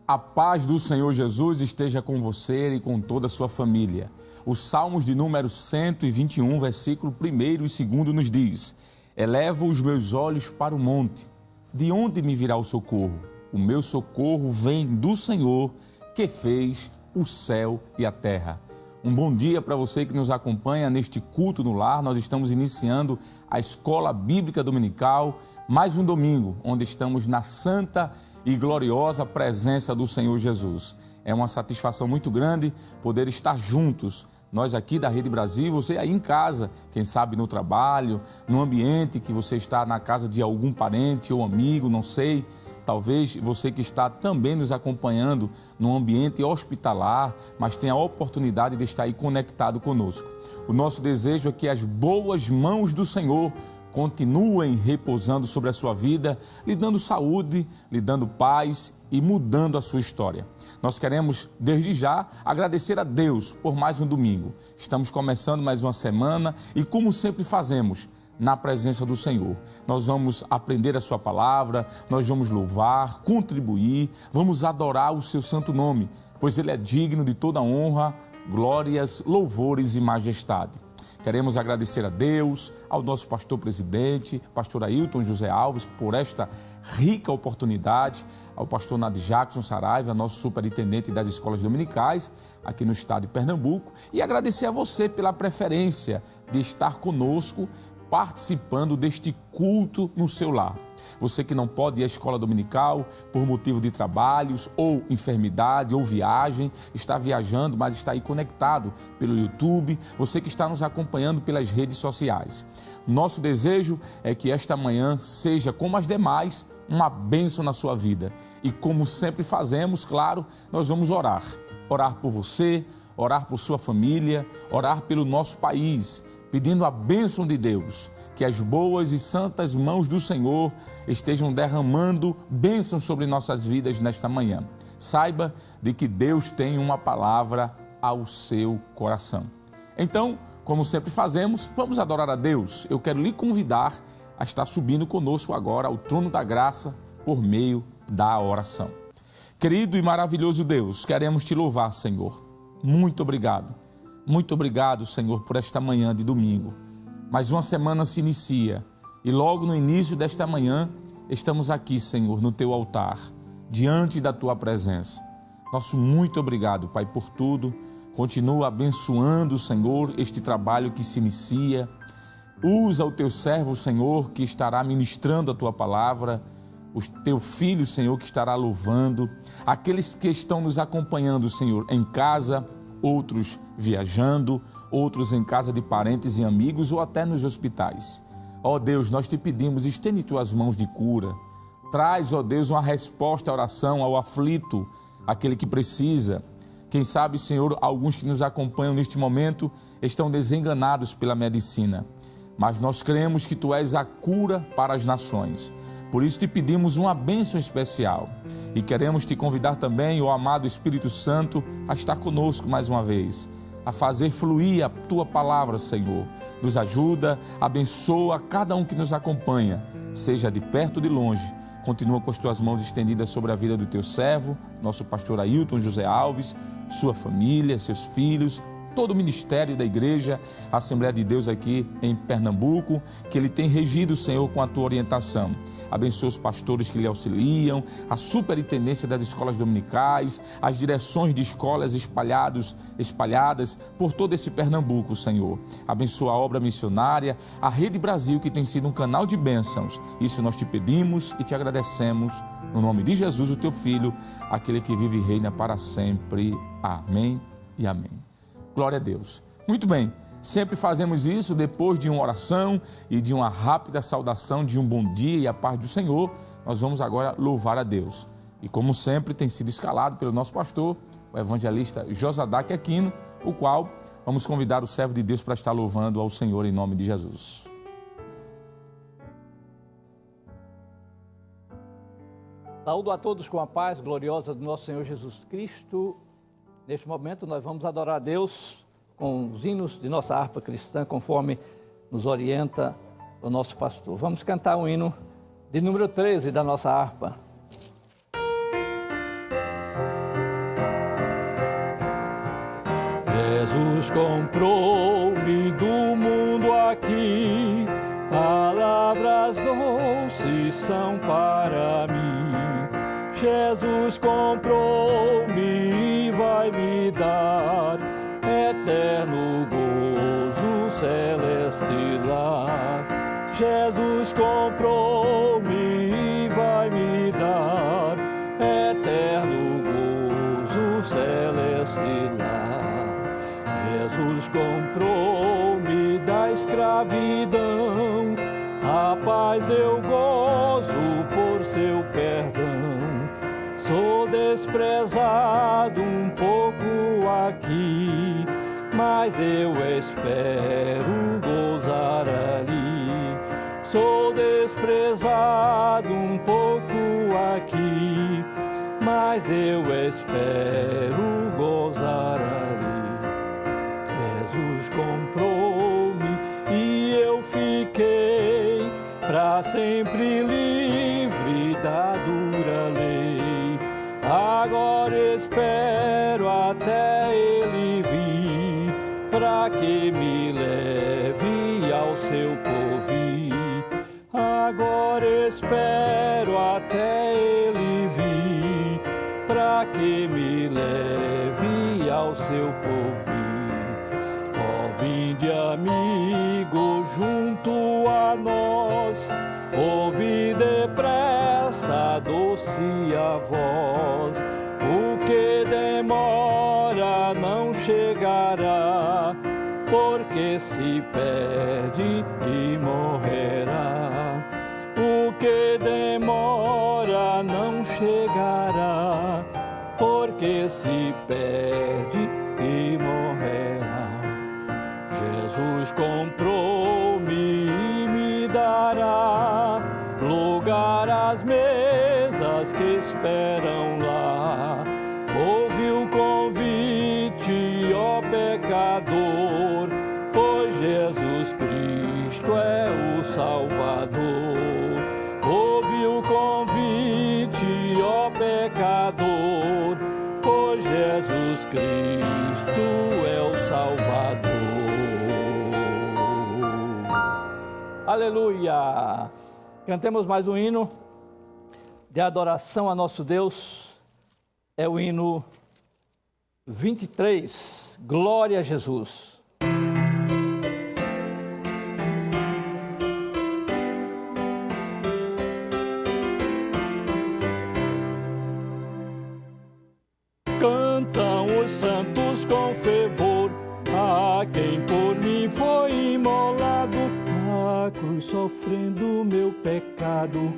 A paz do Senhor Jesus esteja com você e com toda a sua família. Os Salmos de número 121, versículo 1 e 2 nos diz: Elevo os meus olhos para o monte. De onde me virá o socorro? O meu socorro vem do Senhor, que fez o céu e a terra. Um bom dia para você que nos acompanha neste culto no lar. Nós estamos iniciando a Escola Bíblica Dominical, mais um domingo, onde estamos na santa e gloriosa presença do Senhor Jesus. É uma satisfação muito grande poder estar juntos, nós aqui da Rede Brasil, você aí em casa, quem sabe no trabalho, no ambiente que você está na casa de algum parente ou amigo, não sei. Talvez você que está também nos acompanhando num ambiente hospitalar, mas tem a oportunidade de estar aí conectado conosco. O nosso desejo é que as boas mãos do Senhor continuem repousando sobre a sua vida, lhe dando saúde, lhe dando paz e mudando a sua história. Nós queremos, desde já, agradecer a Deus por mais um domingo. Estamos começando mais uma semana e, como sempre fazemos, na presença do Senhor. Nós vamos aprender a sua palavra, nós vamos louvar, contribuir, vamos adorar o seu santo nome, pois ele é digno de toda honra, glórias, louvores e majestade. Queremos agradecer a Deus, ao nosso pastor presidente, pastor Ailton José Alves, por esta rica oportunidade, ao pastor Nadi Jackson Saraiva, nosso superintendente das escolas dominicais, aqui no estado de Pernambuco, e agradecer a você pela preferência de estar conosco, participando deste culto no seu lar. Você que não pode ir à escola dominical por motivo de trabalhos ou enfermidade ou viagem, está viajando, mas está aí conectado pelo YouTube, você que está nos acompanhando pelas redes sociais. Nosso desejo é que esta manhã seja, como as demais, uma bênção na sua vida. E como sempre fazemos, claro, nós vamos orar. Orar por você, orar por sua família, orar pelo nosso país, pedindo a bênção de Deus, que as boas e santas mãos do Senhor estejam derramando bênçãos sobre nossas vidas nesta manhã. Saiba de que Deus tem uma palavra ao seu coração. Então, como sempre fazemos, vamos adorar a Deus. Eu quero lhe convidar a estar subindo conosco agora ao trono da graça por meio da oração. Querido e maravilhoso Deus, queremos te louvar, Senhor. Muito obrigado. Muito obrigado, Senhor, por esta manhã de domingo. Mais uma semana se inicia e logo no início desta manhã estamos aqui, Senhor, no teu altar, diante da tua presença. Nosso muito obrigado, Pai, por tudo. Continua abençoando, Senhor, este trabalho que se inicia. Usa o teu servo, Senhor, que estará ministrando a tua palavra, o teu filho, Senhor, que estará louvando, aqueles que estão nos acompanhando, Senhor, em casa, outros viajando, outros em casa de parentes e amigos ou até nos hospitais. Ó Deus, nós te pedimos, estende tuas mãos de cura. Traz, ó Deus, uma resposta à oração, ao aflito, aquele que precisa. Quem sabe, Senhor, alguns que nos acompanham neste momento estão desenganados pela medicina. Mas nós cremos que tu és a cura para as nações. Por isso te pedimos uma bênção especial. E queremos te convidar também, ó amado Espírito Santo, a estar conosco mais uma vez, a fazer fluir a tua palavra, Senhor. Nos ajuda, abençoa cada um que nos acompanha, seja de perto ou de longe. Continua com as tuas mãos estendidas sobre a vida do teu servo, nosso pastor Ailton José Alves, sua família, seus filhos, todo o ministério da igreja, a Assembleia de Deus aqui em Pernambuco, que ele tem regido, Senhor, com a tua orientação. Abençoa os pastores que lhe auxiliam, a superintendência das escolas dominicais, as direções de escolas espalhadas por todo esse Pernambuco, Senhor. Abençoa a obra missionária, a Rede Brasil, que tem sido um canal de bênçãos. Isso nós te pedimos e te agradecemos, no nome de Jesus, o teu Filho, aquele que vive e reina para sempre. Amém e amém. Glória a Deus. Muito bem, sempre fazemos isso depois de uma oração e de uma rápida saudação de um bom dia e a paz do Senhor. Nós vamos agora louvar a Deus. E como sempre tem sido escalado pelo nosso pastor, o evangelista Josadaque Aquino, o qual vamos convidar o servo de Deus para estar louvando ao Senhor em nome de Jesus. Saúdo a todos com a paz gloriosa do nosso Senhor Jesus Cristo. Neste momento nós vamos adorar a Deus com os hinos de nossa harpa cristã, conforme nos orienta o nosso pastor. Vamos cantar um hino de número 13 da nossa harpa. Jesus comprou-me do mundo aqui, palavras doces são para mim. Jesus comprou-me e vai me dar eterno gozo celeste lar. Jesus comprou-me e vai me dar eterno gozo celeste lar. Jesus comprou-me da escravidão, a paz eu gozo por seu perdão. Sou desprezado um pouco aqui, mas eu espero gozar ali. Sou desprezado um pouco aqui, mas eu espero gozar ali. Jesus comprou-me e eu fiquei para sempre livre da dura lei. Agora espero até ele vir, para que me leve ao seu porvir. Agora espero até ele vir, para que me leve ao seu porvir. Ó, vinde amigo junto a nós, ouvi depressa a doce a voz. O que demora não chegará, porque se perde e morrerá. O que demora não chegará, porque se perde e morrerá. Jesus comprou-me e me dará lugar às mesas que esperam lá. Ouve o convite, ó pecador, pois Jesus Cristo é o Salvador. Ouve o convite, ó pecador, pois Jesus Cristo é o Salvador. Aleluia! Cantemos mais um hino de adoração a nosso Deus. É o hino 23, Glória a Jesus. Cantam os santos com fervor a quem por mim foi imolado na cruz, sofrendo meu pecado.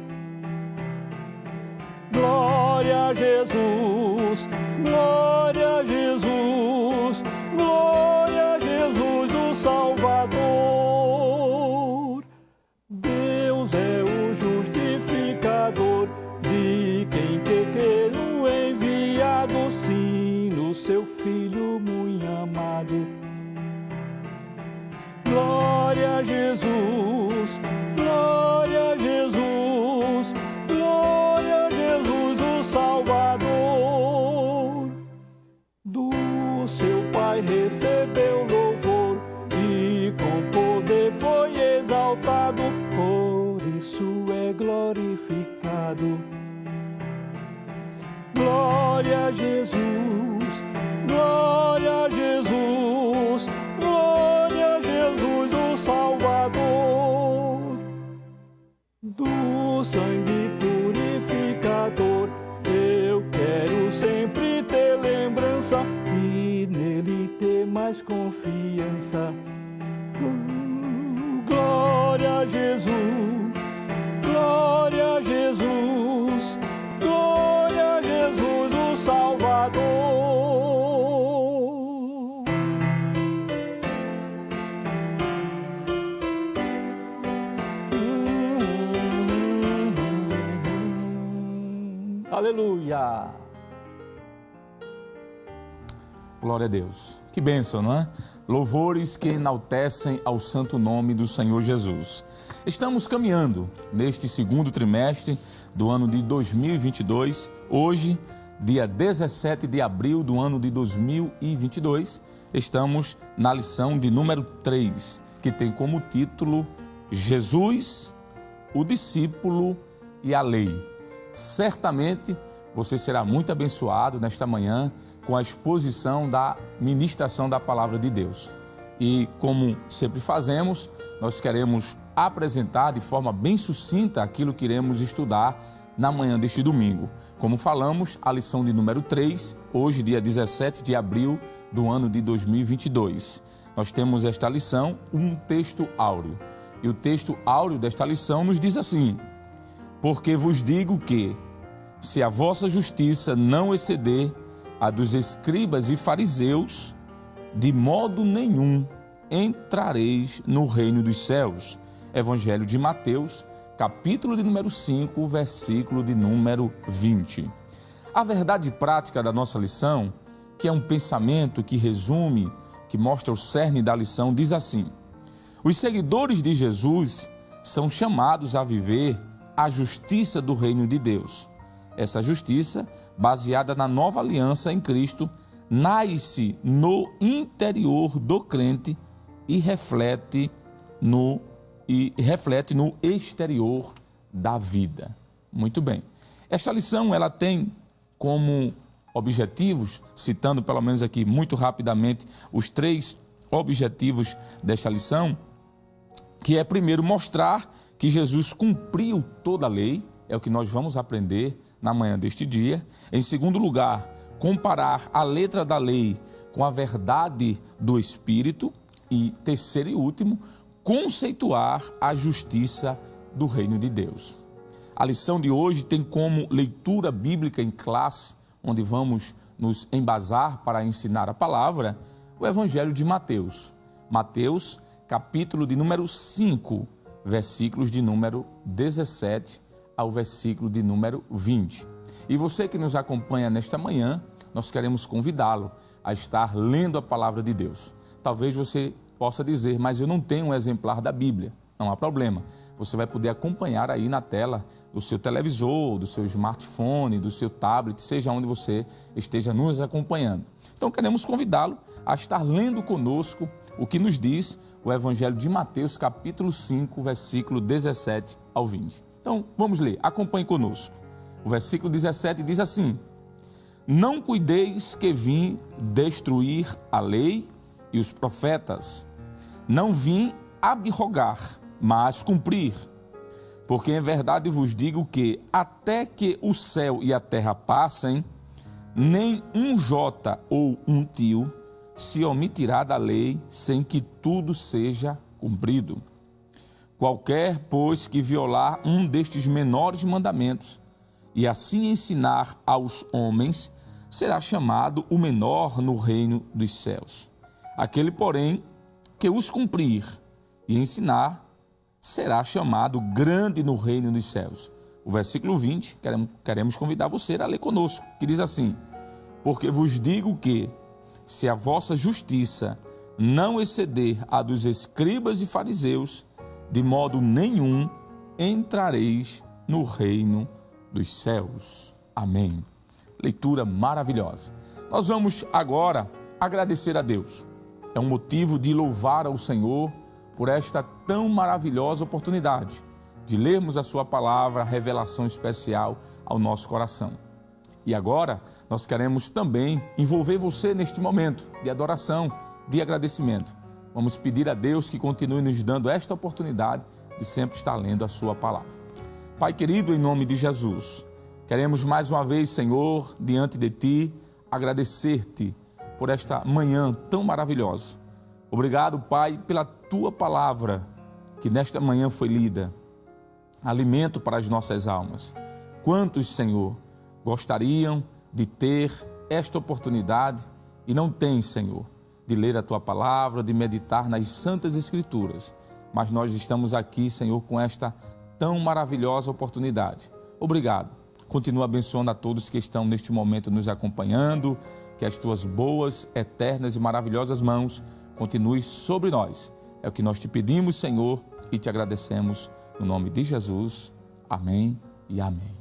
Glória a Jesus, glória a Jesus, glória a Jesus, o Salvador. Deus é o justificador de quem quer o enviado, sim, no seu Filho muito amado. Glória a Jesus, glória a Jesus, glória a Jesus, o Salvador. Do seu Pai recebeu louvor e com poder foi exaltado, por isso é glorificado. Glória a Jesus, glória a Jesus, glória a Jesus, o Salvador. Do sangue purificador eu quero sempre ter lembrança e nele ter mais confiança. Glória a Jesus, glória a Jesus, glória a Jesus, o Salvador. Aleluia! Glória a Deus. Que bênção, não é? Louvores que enaltecem ao santo nome do Senhor Jesus. Estamos caminhando neste segundo trimestre do ano de 2022. Hoje, dia 17 de abril do ano de 2022, estamos na lição de número 3, que tem como título Jesus, o discípulo e a lei. Certamente você será muito abençoado nesta manhã com a exposição da ministração da palavra de Deus. E como sempre fazemos, nós queremos apresentar de forma bem sucinta aquilo que iremos estudar na manhã deste domingo. Como falamos, a lição de número 3, hoje dia 17 de abril do ano de 2022. Nós temos esta lição, um texto áureo. E o texto áureo desta lição nos diz assim: porque vos digo que, se a vossa justiça não exceder a dos escribas e fariseus, de modo nenhum entrareis no reino dos céus. Evangelho de Mateus, capítulo de número 5, versículo de número 20. A verdade prática da nossa lição, que é um pensamento que resume, que mostra o cerne da lição, diz assim: os seguidores de Jesus são chamados a viver a justiça do reino de Deus. Essa justiça, baseada na nova aliança em Cristo, nasce no interior do crente e reflete no exterior da vida. Muito bem. Esta lição ela tem como objetivos, citando pelo menos aqui muito rapidamente os 3 objetivos desta lição, que é primeiro mostrar que Jesus cumpriu toda a lei, é o que nós vamos aprender na manhã deste dia. Em segundo lugar, comparar a letra da lei com a verdade do Espírito. E terceiro e último, conceituar a justiça do reino de Deus. A lição de hoje tem como leitura bíblica em classe, onde vamos nos embasar para ensinar a palavra, o Evangelho de Mateus. Mateus, capítulo de número 5, versículos de número 17 ao versículo de número 20. E você que nos acompanha nesta manhã, nós queremos convidá-lo a estar lendo a palavra de Deus. Talvez você possa dizer, mas eu não tenho um exemplar da Bíblia. Não há problema. Você vai poder acompanhar aí na tela do seu televisor, do seu smartphone, do seu tablet, seja onde você esteja nos acompanhando. Então queremos convidá-lo a estar lendo conosco o que nos diz o Evangelho de Mateus, capítulo 5, versículo 17 ao 20. Então vamos ler, acompanhe conosco. O versículo 17 diz assim: não cuideis que vim destruir a lei e os profetas. Não vim abrogar, mas cumprir. Porque em verdade vos digo que até que o céu e a terra passem, nem um jota ou um tio se omitirá da lei sem que tudo seja cumprido. Qualquer, pois, que violar um destes menores mandamentos e assim ensinar aos homens, será chamado o menor no reino dos céus. Aquele, porém, que os cumprir e ensinar, será chamado grande no reino dos céus. O versículo 20, queremos convidar você a ler conosco, que diz assim: porque vos digo que, se a vossa justiça não exceder a dos escribas e fariseus, de modo nenhum entrareis no reino dos céus. Amém. Leitura maravilhosa. Nós vamos agora agradecer a Deus. É um motivo de louvar ao Senhor por esta tão maravilhosa oportunidade de lermos a sua palavra, a revelação especial ao nosso coração. E agora nós queremos também envolver você neste momento de adoração, de agradecimento. Vamos pedir a Deus que continue nos dando esta oportunidade de sempre estar lendo a sua palavra. Pai querido, em nome de Jesus, queremos mais uma vez, Senhor, diante de Ti, agradecer-te por esta manhã tão maravilhosa. Obrigado, Pai, pela Tua palavra que nesta manhã foi lida. Alimento para as nossas almas. Quantos, Senhor, gostariam de ter esta oportunidade e não têm, Senhor, de ler a Tua palavra, de meditar nas Santas Escrituras. Mas nós estamos aqui, Senhor, com esta tão maravilhosa oportunidade. Obrigado. Continua abençoando a todos que estão neste momento nos acompanhando, que as Tuas boas, eternas e maravilhosas mãos continuem sobre nós. É o que nós te pedimos, Senhor, e te agradecemos no nome de Jesus. Amém e amém.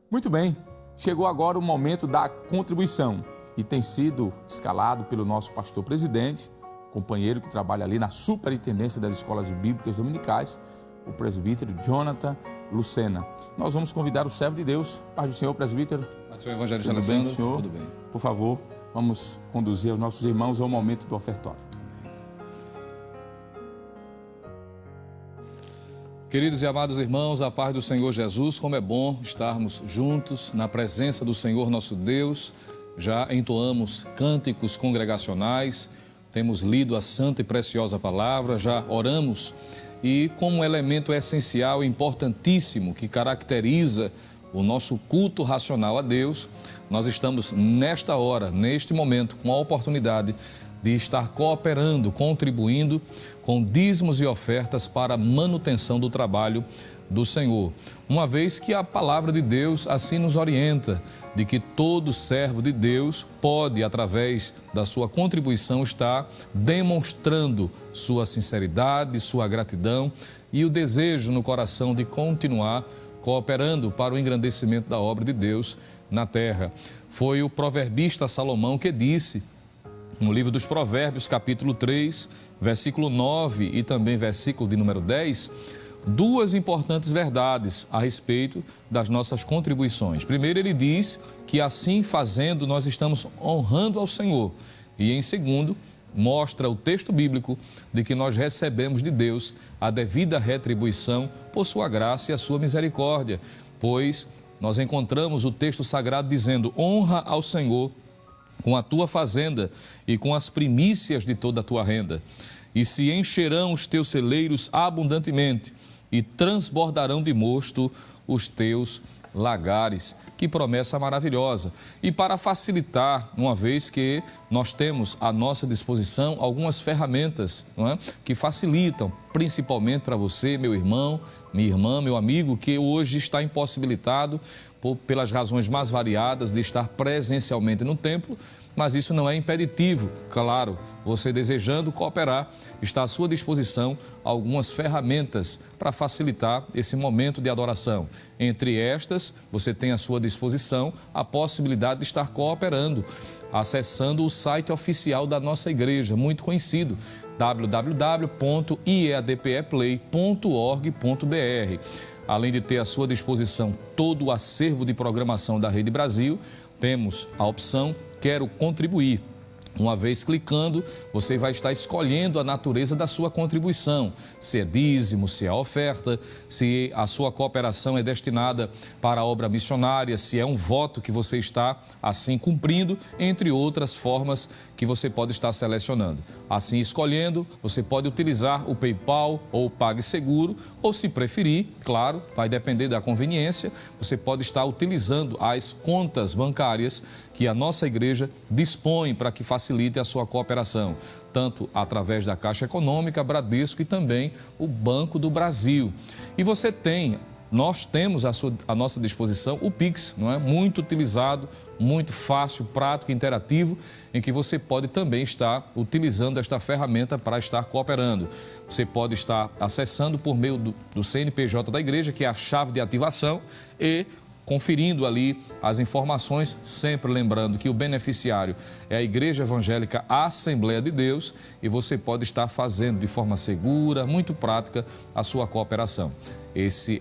Muito bem, chegou agora o momento da contribuição. e tem sido escalado pelo nosso pastor presidente, companheiro que trabalha ali na superintendência das escolas bíblicas dominicais, o presbítero Jonathan Lucena. Nós vamos convidar o servo de Deus, paz do Senhor, presbítero. Paz do Senhor, evangelista Tudo bem, Alessandro? senhor? Tudo bem. Por favor, vamos conduzir os nossos irmãos ao momento do ofertório. Queridos e amados irmãos, a paz do Senhor Jesus, como é bom estarmos juntos na presença do Senhor nosso Deus. Já entoamos cânticos congregacionais, temos lido a santa e preciosa palavra, já oramos e como um elemento essencial e importantíssimo que caracteriza o nosso culto racional a Deus, nós estamos nesta hora, neste momento, com a oportunidade de estar cooperando, contribuindo com dízimos e ofertas para a manutenção do trabalho do Senhor. Uma vez que a palavra de Deus assim nos orienta, de que todo servo de Deus pode, através da sua contribuição, estar demonstrando sua sinceridade, sua gratidão e o desejo no coração de continuar cooperando para o engrandecimento da obra de Deus na terra. Foi o proverbista Salomão que disse, no livro dos Provérbios, capítulo 3, versículo 9 e também versículo de número 10, duas importantes verdades a respeito das nossas contribuições. Primeiro, ele diz que assim fazendo nós estamos honrando ao Senhor. E em segundo, mostra o texto bíblico de que nós recebemos de Deus a devida retribuição por sua graça e a sua misericórdia, pois nós encontramos o texto sagrado dizendo: honra ao Senhor com a tua fazenda e com as primícias de toda a tua renda. E se encherão os teus celeiros abundantemente e transbordarão de mosto os teus lagares. Que promessa maravilhosa! E para facilitar, uma vez que nós temos à nossa disposição algumas ferramentas, não é? Que facilitam, principalmente para você, meu irmão, minha irmã, meu amigo, que hoje está impossibilitado pelas razões mais variadas de estar presencialmente no templo, mas isso não é impeditivo. Claro, você desejando cooperar, está à sua disposição algumas ferramentas para facilitar esse momento de adoração. Entre estas, você tem à sua disposição a possibilidade de estar cooperando, acessando o site oficial da nossa igreja, muito conhecido, www.iadpeplay.org.br. Além de ter à sua disposição todo o acervo de programação da Rede Brasil, temos a opção Quero Contribuir. Uma vez clicando, você vai estar escolhendo a natureza da sua contribuição, se é dízimo, se é oferta, se a sua cooperação é destinada para a obra missionária, se é um voto que você está assim cumprindo, entre outras formas que você pode estar selecionando. Assim escolhendo, você pode utilizar o PayPal ou o PagSeguro, ou se preferir, claro, vai depender da conveniência, você pode estar utilizando as contas bancárias que a nossa igreja dispõe para que facilite a sua cooperação, tanto através da Caixa Econômica, Bradesco e também o Banco do Brasil. E nós temos à nossa disposição o Pix, não é? Muito utilizado, muito fácil, prático, interativo, em que você pode também estar utilizando esta ferramenta para estar cooperando. Você pode estar acessando por meio do CNPJ da igreja, que é a chave de ativação, e conferindo ali as informações, sempre lembrando que o beneficiário é a Igreja Evangélica Assembleia de Deus e você pode estar fazendo de forma segura, muito prática, a sua cooperação.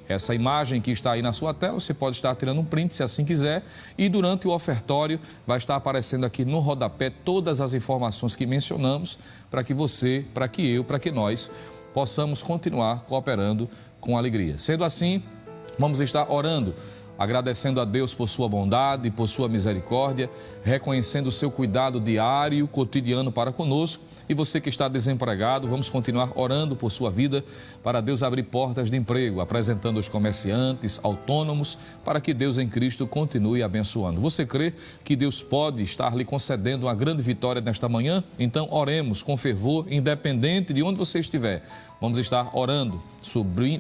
Essa imagem que está aí na sua tela, você pode estar tirando um print se assim quiser, e durante o ofertório vai estar aparecendo aqui no rodapé todas as informações que mencionamos para que você, para que eu, para que nós possamos continuar cooperando com alegria. Sendo assim, vamos estar orando, agradecendo a Deus por sua bondade, por sua misericórdia, reconhecendo o seu cuidado diário, cotidiano para conosco. E você que está desempregado, vamos continuar orando por sua vida para Deus abrir portas de emprego, apresentando os comerciantes, autônomos, para que Deus em Cristo continue abençoando. Você crê que Deus pode estar lhe concedendo uma grande vitória nesta manhã? Então oremos com fervor, independente de onde você estiver. Vamos estar orando,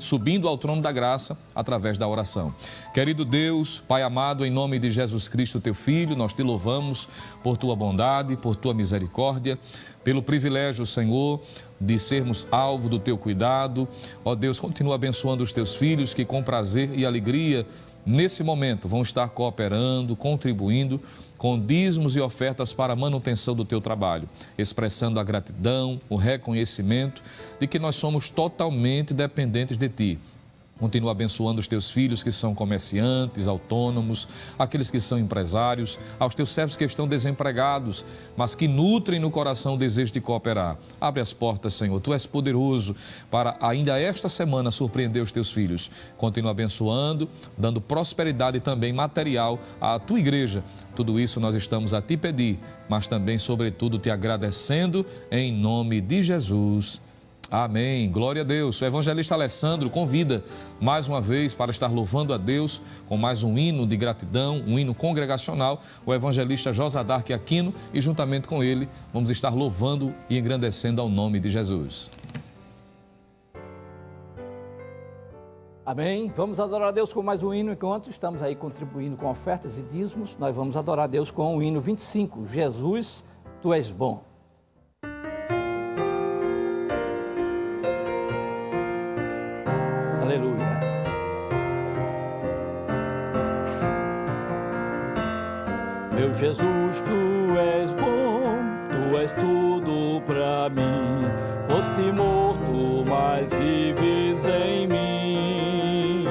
subindo ao trono da graça através da oração. Querido Deus, Pai amado, em nome de Jesus Cristo, teu Filho, nós te louvamos por tua bondade, por tua misericórdia, pelo privilégio, Senhor, de sermos alvo do teu cuidado. Ó Deus, continua abençoando os teus filhos que com prazer e alegria nesse momento, vão estar cooperando, contribuindo com dízimos e ofertas para a manutenção do teu trabalho, expressando a gratidão, o reconhecimento de que nós somos totalmente dependentes de Ti. Continua abençoando os teus filhos que são comerciantes, autônomos, aqueles que são empresários, aos teus servos que estão desempregados, mas que nutrem no coração o desejo de cooperar. Abre as portas, Senhor. Tu és poderoso para ainda esta semana surpreender os teus filhos. Continua abençoando, dando prosperidade também material à tua igreja. Tudo isso nós estamos a Te pedir, mas também, sobretudo, Te agradecendo em nome de Jesus. Amém. Glória a Deus. O evangelista Alessandro convida mais uma vez para estar louvando a Deus com mais um hino de gratidão, um hino congregacional, o evangelista Josadarque Aquino, e juntamente com ele vamos estar louvando e engrandecendo ao nome de Jesus. Amém. Vamos adorar a Deus com mais um hino. Enquanto estamos aí contribuindo com ofertas e dízimos, nós vamos adorar a Deus com o hino 25. Jesus, Tu és bom. Aleluia. Meu Jesus, Tu és bom, Tu és tudo pra mim. Foste morto, mas vives em mim.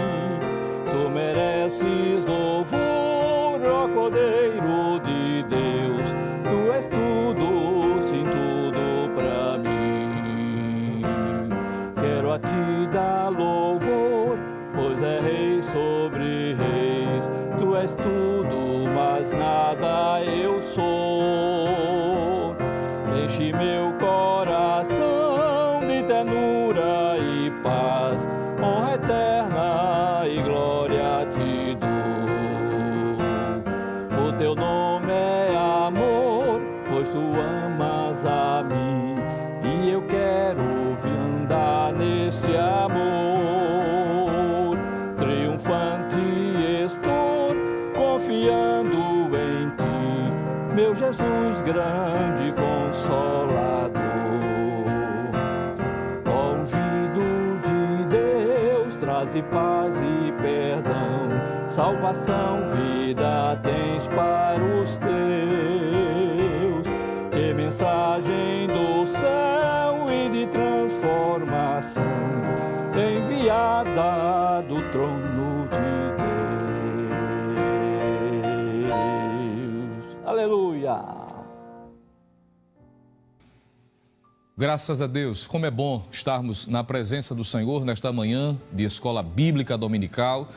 Tu mereces louvor, ó Cordeiro de Deus. Tu és tudo, sim, tudo pra mim. Quero a Ti dar louvor, pois é Rei sobre reis. Tu és tudo, mas nada eu sou. Enche meu coração de ternura e paz, honra eterna e glória Te dou. O Teu nome é amor, pois Tu amas a mim, e eu quero andar neste amor. Triunfante estou, confiando em Ti, meu Jesus, grande Consolador. Ó ungido de Deus, traze paz e perdão, salvação, vida tens para os teus. Que mensagem do céu e de transformação, enviada do trono de Deus. Aleluia! Graças a Deus, como é bom estarmos na presença do Senhor nesta manhã de escola bíblica dominical,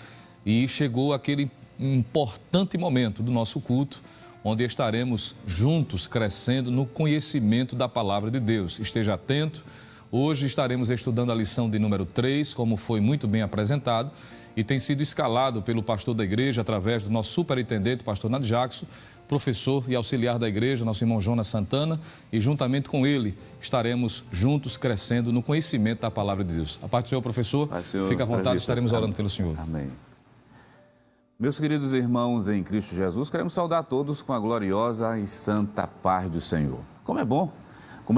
e chegou aquele importante momento do nosso culto, onde estaremos juntos crescendo no conhecimento da palavra de Deus. Esteja atento. Hoje estaremos estudando a lição de número 3, como foi muito bem apresentado, e tem sido escalado pelo pastor da igreja, através do nosso superintendente, pastor Nado Jackson, professor e auxiliar da igreja, nosso irmão Jonas Santana, e juntamente com ele estaremos juntos crescendo no conhecimento da palavra de Deus. A parte do Senhor, professor, Senhor, fica à vontade, estaremos orando pelo Senhor. Amém. Meus queridos irmãos em Cristo Jesus, queremos saudar todos com a gloriosa e santa paz do Senhor. Como é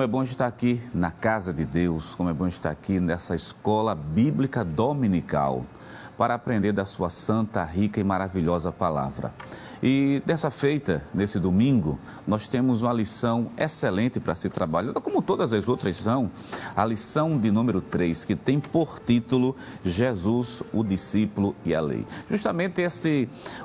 bom estar aqui na casa de Deus, como é bom estar aqui nessa escola bíblica dominical, para aprender da sua santa, rica e maravilhosa palavra. E dessa feita, nesse domingo, nós temos uma lição excelente para ser trabalhada, como todas as outras são, a lição de número 3, que tem por título Jesus, o discípulo e a lei. Justamente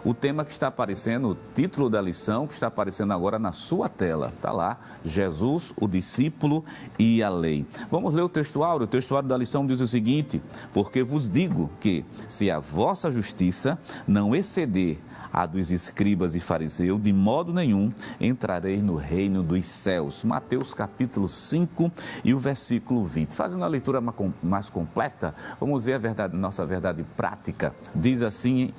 o tema que está aparecendo, o título da lição que está aparecendo agora na sua tela, está lá, Jesus, o discípulo e a lei. Vamos ler o textuário da lição diz o seguinte: porque vos digo que, se a vossa justiça não exceder a dos escribas e fariseus, de modo nenhum entrareis no reino dos céus. Mateus capítulo 5 e o versículo 20. Fazendo a leitura mais completa, vamos ver a verdade, nossa verdade prática. Diz assim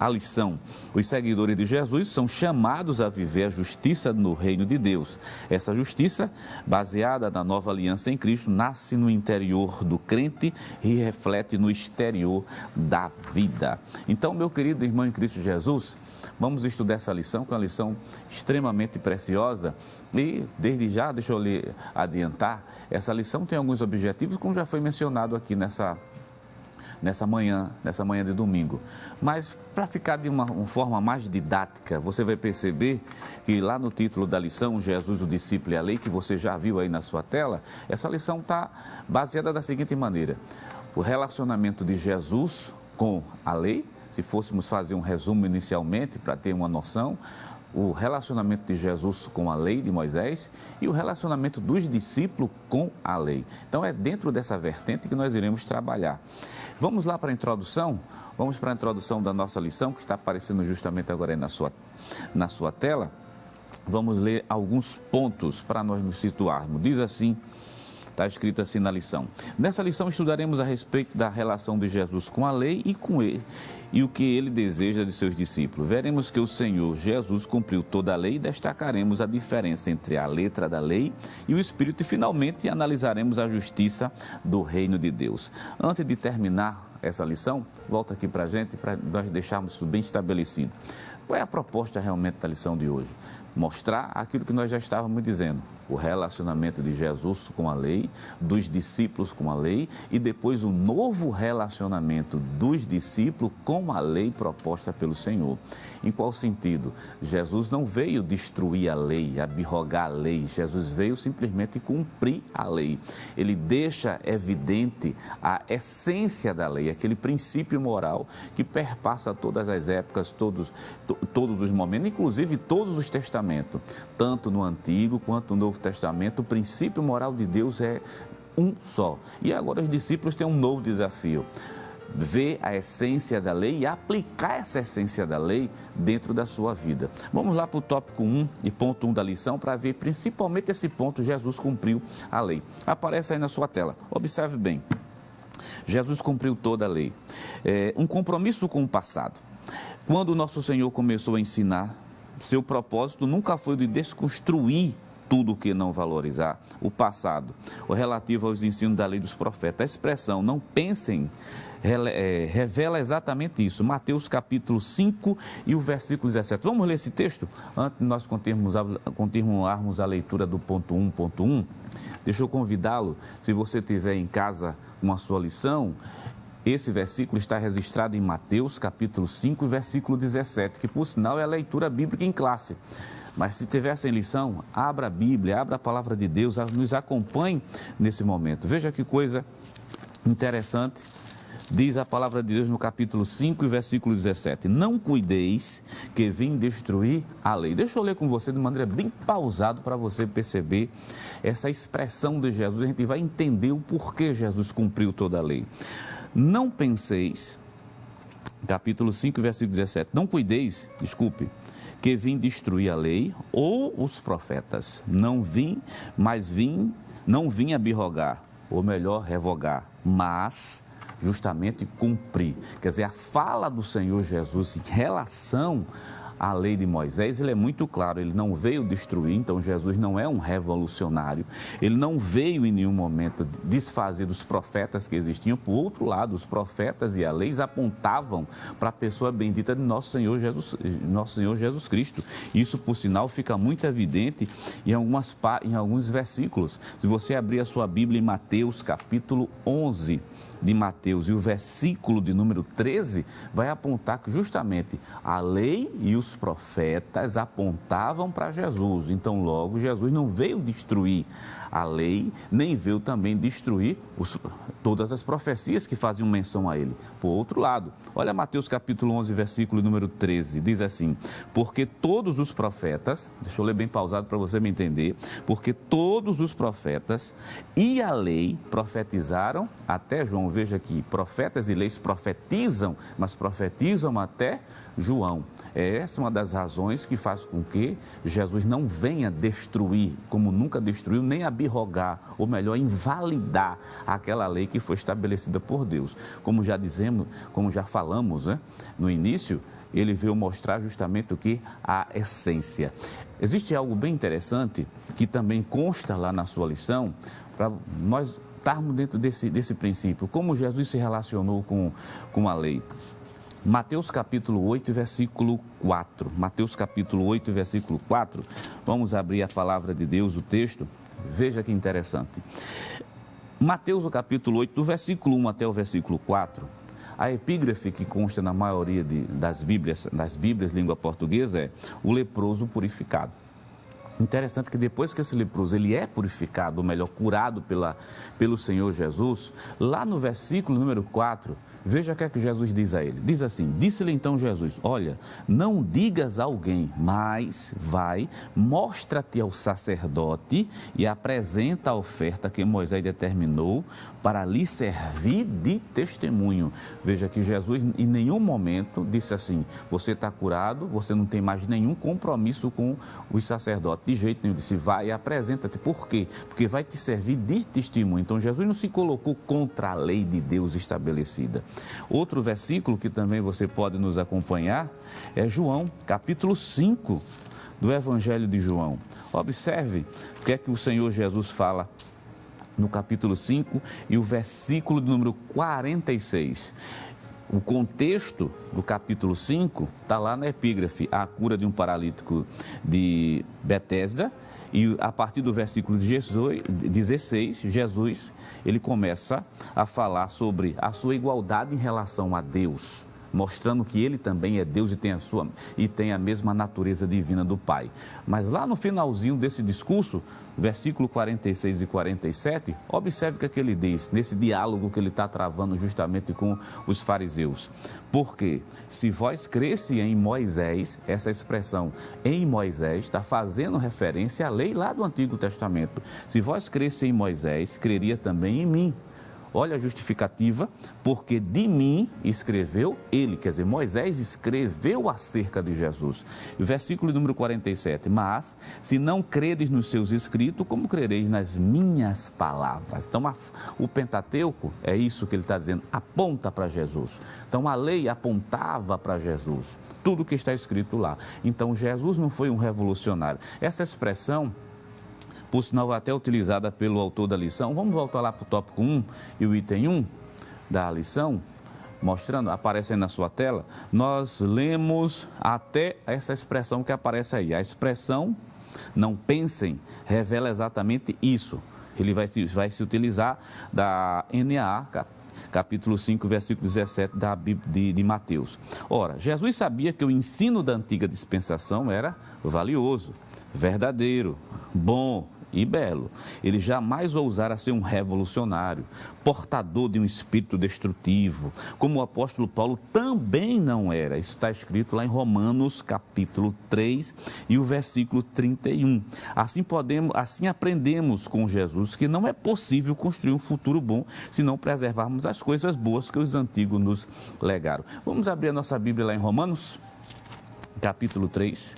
a lição: os seguidores de Jesus são chamados a viver a justiça no reino de Deus. Essa justiça, baseada na nova aliança em Cristo, nasce no interior do crente e reflete no exterior da vida. Então, meu querido irmão em Cristo Jesus, vamos estudar essa lição, que é uma lição extremamente preciosa, e desde já, deixa eu lhe adiantar, essa lição tem alguns objetivos, como já foi mencionado aqui nessa nessa manhã de domingo. Mas para ficar de uma forma mais didática, você vai perceber que lá no título da lição, Jesus, o discípulo e a lei, que você já viu aí na sua tela, essa lição está baseada da seguinte maneira: o relacionamento de Jesus com a lei, se fôssemos fazer um resumo inicialmente para ter uma noção, o relacionamento de Jesus com a lei de Moisés e o relacionamento dos discípulos com a lei. Então é dentro dessa vertente que nós iremos trabalhar. Vamos lá para a introdução? Vamos para a introdução da nossa lição, que está aparecendo justamente agora aí na sua tela. Vamos ler alguns pontos para nós nos situarmos. Diz assim, está escrito assim na lição: nessa lição estudaremos a respeito da relação de Jesus com a lei e com ele, e o que ele deseja de seus discípulos. Veremos que o Senhor Jesus cumpriu toda a lei e destacaremos a diferença entre a letra da lei e o Espírito, e finalmente analisaremos a justiça do reino de Deus. Antes de terminar essa lição, volta aqui para a gente, para nós deixarmos isso bem estabelecido. Qual é a proposta realmente da lição de hoje? Mostrar aquilo que nós já estávamos dizendo, o relacionamento de Jesus com a lei, dos discípulos com a lei e depois o novo relacionamento dos discípulos com a lei proposta pelo Senhor. Em qual sentido? Jesus não veio destruir a lei, abrogar a lei, Jesus veio simplesmente cumprir a lei. Ele deixa evidente a essência da lei, aquele princípio moral que perpassa todas as épocas, todos os momentos, inclusive todos os testamentos, tanto no Antigo quanto no Novo Testamento. O princípio moral de Deus é um só. E agora os discípulos têm um novo desafio: ver a essência da lei e aplicar essa essência da lei dentro da sua vida. Vamos lá para o tópico 1 e ponto 1 da lição para ver principalmente esse ponto: Jesus cumpriu a lei. Aparece aí na sua tela, observe bem. Jesus cumpriu toda a lei. Um compromisso com o passado. Quando o nosso Senhor começou a ensinar, seu propósito nunca foi de desconstruir tudo o que não valorizar o passado, o relativo aos ensinos da lei dos profetas. A expressão "não pensem" revela exatamente isso. Mateus capítulo 5 e o versículo 17. Vamos ler esse texto antes de nós continuarmos a leitura do ponto 1.1. Deixa eu convidá-lo, se você estiver em casa com a sua lição, esse versículo está registrado em Mateus capítulo 5 e versículo 17, que por sinal é a leitura bíblica em classe. Mas se tiver sem lição, abra a Bíblia, abra a palavra de Deus, nos acompanhe nesse momento. Veja que coisa interessante, diz a palavra de Deus no capítulo 5 e versículo 17: não cuideis que vim destruir a lei. Deixa eu ler com você de maneira bem pausada para você perceber essa expressão de Jesus. A gente vai entender o porquê Jesus cumpriu toda a lei. Não penseis, capítulo 5, versículo 17, não cuideis, que vim destruir a lei ou os profetas. Não vim abrogar, ou melhor, revogar, mas justamente cumprir. Quer dizer, a fala do Senhor Jesus em relação à lei de Moisés, ele é muito claro, ele não veio destruir. Então Jesus não é um revolucionário, ele não veio em nenhum momento desfazer dos profetas que existiam. Por outro lado, os profetas e a lei apontavam para a pessoa bendita de nosso Senhor Jesus Cristo. Isso, por sinal, fica muito evidente em alguns versículos. Se você abrir a sua Bíblia em Mateus capítulo 11 de Mateus e o versículo de número 13, vai apontar que justamente a lei e os profetas apontavam para Jesus. Então, logo, Jesus não veio destruir a lei, nem veio também destruir todas as profecias que faziam menção a ele. Por outro lado, olha Mateus capítulo 11, versículo número 13, diz assim: porque todos os profetas, deixa eu ler bem pausado para você me entender, porque todos os profetas e a lei profetizaram até João. Veja aqui, profetas e leis profetizam, mas profetizam até João. Essa é uma das razões que faz com que Jesus não venha destruir, como nunca destruiu, nem abrogar, ou melhor, invalidar aquela lei que foi estabelecida por Deus. Como já dizemos, como já falamos, né, no início, ele veio mostrar justamente o que? A essência. Existe algo bem interessante que também consta lá na sua lição, para nós estarmos dentro desse princípio, como Jesus se relacionou com a lei. Mateus capítulo 8, versículo 4. Mateus capítulo 8, versículo 4. Vamos abrir a palavra de Deus, o texto. Veja que interessante. Mateus, o capítulo 8, do versículo 1 até o versículo 4, a epígrafe que consta na maioria das Bíblias língua portuguesa é o leproso purificado. Interessante que depois que esse leproso ele é purificado, ou melhor, curado pelo Senhor Jesus, lá no versículo número 4, veja o que é que Jesus diz a ele. Diz assim: disse-lhe então Jesus: olha, não digas a alguém, mas vai, mostra-te ao sacerdote e apresenta a oferta que Moisés determinou para lhe servir de testemunho. Veja que Jesus em nenhum momento disse assim: você está curado, você não tem mais nenhum compromisso com os sacerdotes. De jeito nenhum, disse: vai e apresenta-te. Por quê? Porque vai te servir de testemunho. Então Jesus não se colocou contra a lei de Deus estabelecida. Outro versículo que também você pode nos acompanhar é João, capítulo 5 do Evangelho de João. Observe o que é que o Senhor Jesus fala no capítulo 5 e o versículo de número 46. O contexto do capítulo 5 está lá na epígrafe, a cura de um paralítico de Betesda, e a partir do versículo 16, Jesus, ele começa a falar sobre a sua igualdade em relação a Deus, mostrando que ele também é Deus e tem a mesma natureza divina do Pai. Mas lá no finalzinho desse discurso, versículo 46 e 47, observe o que ele diz, nesse diálogo que ele está travando justamente com os fariseus. Porque se vós cresce em Moisés, essa expressão em Moisés está fazendo referência à lei lá do Antigo Testamento. Se vós cresce em Moisés, creria também em mim. Olha a justificativa, porque de mim escreveu ele, quer dizer, Moisés escreveu acerca de Jesus. E o versículo número 47, mas se não credes nos seus escritos, como crereis nas minhas palavras? Então o Pentateuco, é isso que ele está dizendo, aponta para Jesus. Então a lei apontava para Jesus, tudo que está escrito lá. Então Jesus não foi um revolucionário. Essa expressão, por sinal até utilizada pelo autor da lição. Vamos voltar lá para o tópico 1 e o item 1 da lição, mostrando, aparece aí na sua tela. Nós lemos até essa expressão que aparece aí. A expressão não pensem revela exatamente isso. Ele vai se utilizar da NAA, capítulo 5, versículo 17 de Mateus. Ora, Jesus sabia que o ensino da antiga dispensação era valioso, verdadeiro, bom e belo. Ele jamais ousara ser um revolucionário, portador de um espírito destrutivo, como o apóstolo Paulo também não era. Isso está escrito lá em Romanos, capítulo 3 e o versículo 31. Assim aprendemos com Jesus que não é possível construir um futuro bom se não preservarmos as coisas boas que os antigos nos legaram. Vamos abrir a nossa Bíblia lá em Romanos, capítulo 3,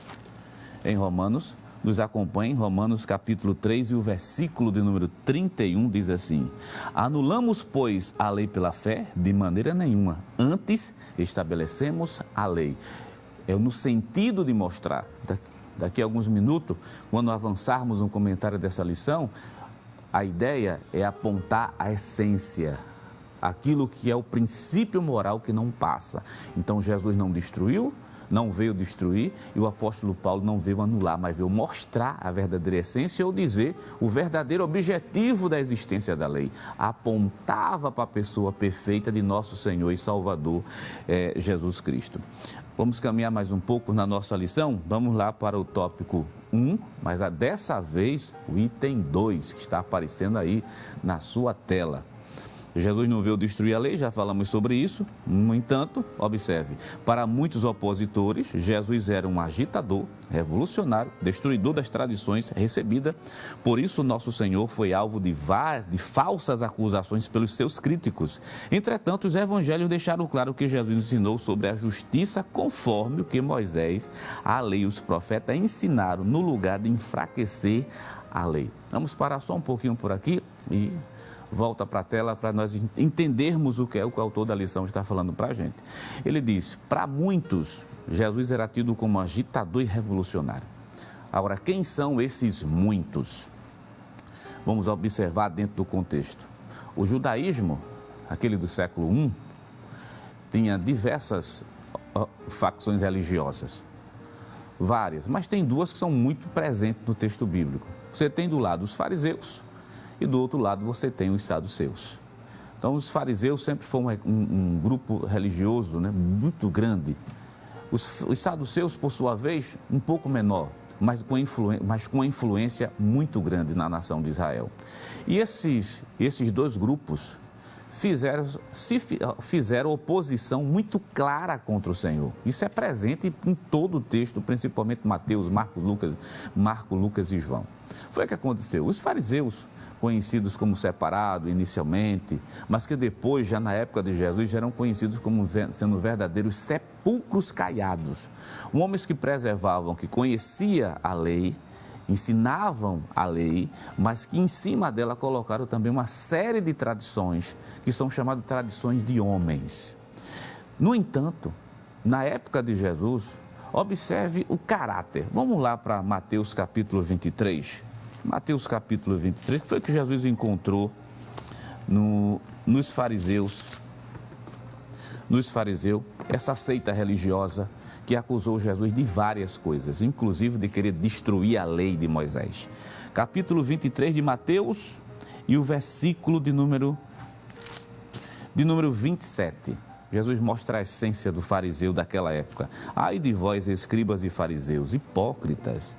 em Romanos. Nos acompanhe, Romanos capítulo 3 e o versículo de número 31 diz assim: anulamos, pois, a lei pela fé? De maneira nenhuma, antes estabelecemos a lei. É no sentido de mostrar, daqui a alguns minutos, quando avançarmos no comentário dessa lição, a ideia é apontar a essência, aquilo que é o princípio moral que não passa. Então Jesus não destruiu, não veio destruir, e o apóstolo Paulo não veio anular, mas veio mostrar a verdadeira essência ou dizer o verdadeiro objetivo da existência da lei. Apontava para a pessoa perfeita de nosso Senhor e Salvador, Jesus Cristo. Vamos caminhar mais um pouco na nossa lição? Vamos lá para o tópico 1, mas dessa vez o item 2, que está aparecendo aí na sua tela. Jesus não veio destruir a lei, já falamos sobre isso. No entanto, observe, para muitos opositores, Jesus era um agitador, revolucionário, destruidor das tradições recebidas. Por isso, nosso Senhor foi alvo de falsas acusações pelos seus críticos. Entretanto, os evangelhos deixaram claro que Jesus ensinou sobre a justiça conforme o que Moisés, a lei e os profetas ensinaram no lugar de enfraquecer a lei. Vamos parar só um pouquinho por aqui e volta para a tela para nós entendermos o que o autor da lição está falando para a gente. Ele diz, para muitos, Jesus era tido como agitador e revolucionário. Agora, quem são esses muitos? Vamos observar dentro do contexto. O judaísmo, aquele do século I, tinha diversas facções religiosas. Várias, mas tem duas que são muito presentes no texto bíblico. Você tem do lado os fariseus e do outro lado você tem os saduceus. Então, os fariseus sempre foram um grupo religioso, né, muito grande. Os saduceus, por sua vez, um pouco menor, mas com uma influência muito grande na nação de Israel. E esses dois grupos fizeram oposição muito clara contra o Senhor. Isso é presente em todo o texto, principalmente Mateus, Marco, Lucas e João. Foi o que aconteceu. Os fariseus, conhecidos como separados inicialmente, mas que depois, já na época de Jesus, já eram conhecidos como sendo verdadeiros sepulcros caiados. Homens que preservavam, que conheciam a lei, ensinavam a lei, mas que em cima dela colocaram também uma série de tradições, que são chamadas de tradições de homens. No entanto, na época de Jesus, observe o caráter. Vamos lá para Mateus capítulo 23. Mateus capítulo 23, que foi que Jesus encontrou nos fariseus, essa seita religiosa que acusou Jesus de várias coisas, inclusive de querer destruir a lei de Moisés. Capítulo 23 de Mateus e o versículo de número 27. Jesus mostra a essência do fariseu daquela época. Ai de vós, escribas e fariseus, hipócritas,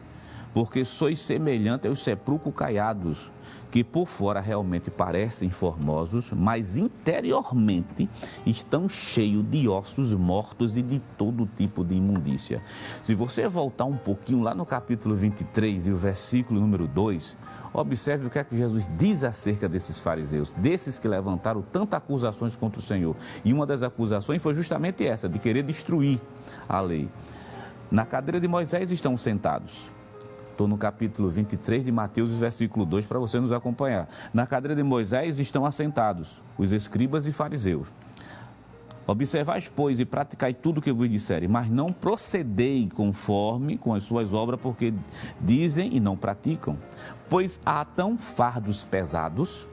porque sois semelhantes aos sepulcros caiados, que por fora realmente parecem formosos, mas interiormente estão cheios de ossos mortos e de todo tipo de imundícia. Se você voltar um pouquinho lá no capítulo 23 e o versículo número 2, observe o que é que Jesus diz acerca desses fariseus, desses que levantaram tantas acusações contra o Senhor. E uma das acusações foi justamente essa, de querer destruir a lei. Na cadeira de Moisés estão sentados. Estou no capítulo 23 de Mateus, versículo 2, para você nos acompanhar. Na cadeira de Moisés estão assentados os escribas e fariseus. Observais, pois, e praticai tudo o que vos disserem, mas não procedei conforme com as suas obras, porque dizem e não praticam. Pois atam fardos pesados,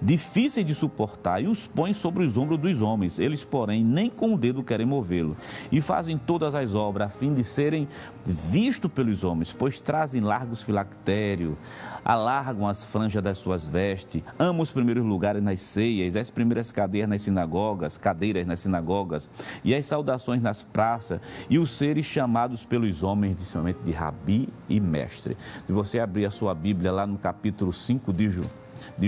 difíceis de suportar, e os põem sobre os ombros dos homens. Eles, porém, nem com o dedo querem movê-lo. E fazem todas as obras, a fim de serem vistos pelos homens, pois trazem largos filactérios, alargam as franjas das suas vestes, amam os primeiros lugares nas ceias, as primeiras cadeiras nas sinagogas, e as saudações nas praças, e os seres chamados pelos homens, principalmente de rabi e mestre. Se você abrir a sua Bíblia lá no capítulo 5 de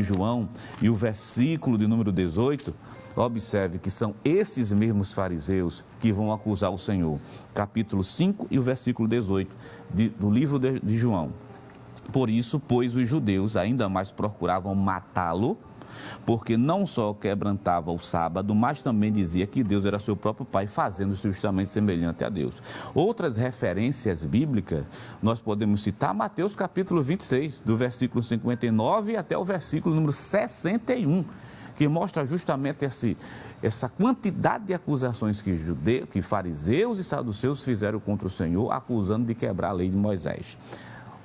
João e o versículo de número 18, observe que são esses mesmos fariseus que vão acusar o Senhor. Capítulo 5 e o versículo 18 do livro de João. Por isso, pois, os judeus ainda mais procuravam matá-lo, porque não só quebrantava o sábado, mas também dizia que Deus era seu próprio Pai, fazendo-se justamente semelhante a Deus. Outras referências bíblicas, nós podemos citar Mateus capítulo 26, do versículo 59 até o versículo número 61, que mostra justamente essa quantidade de acusações que fariseus e saduceus fizeram contra o Senhor, acusando de quebrar a lei de Moisés.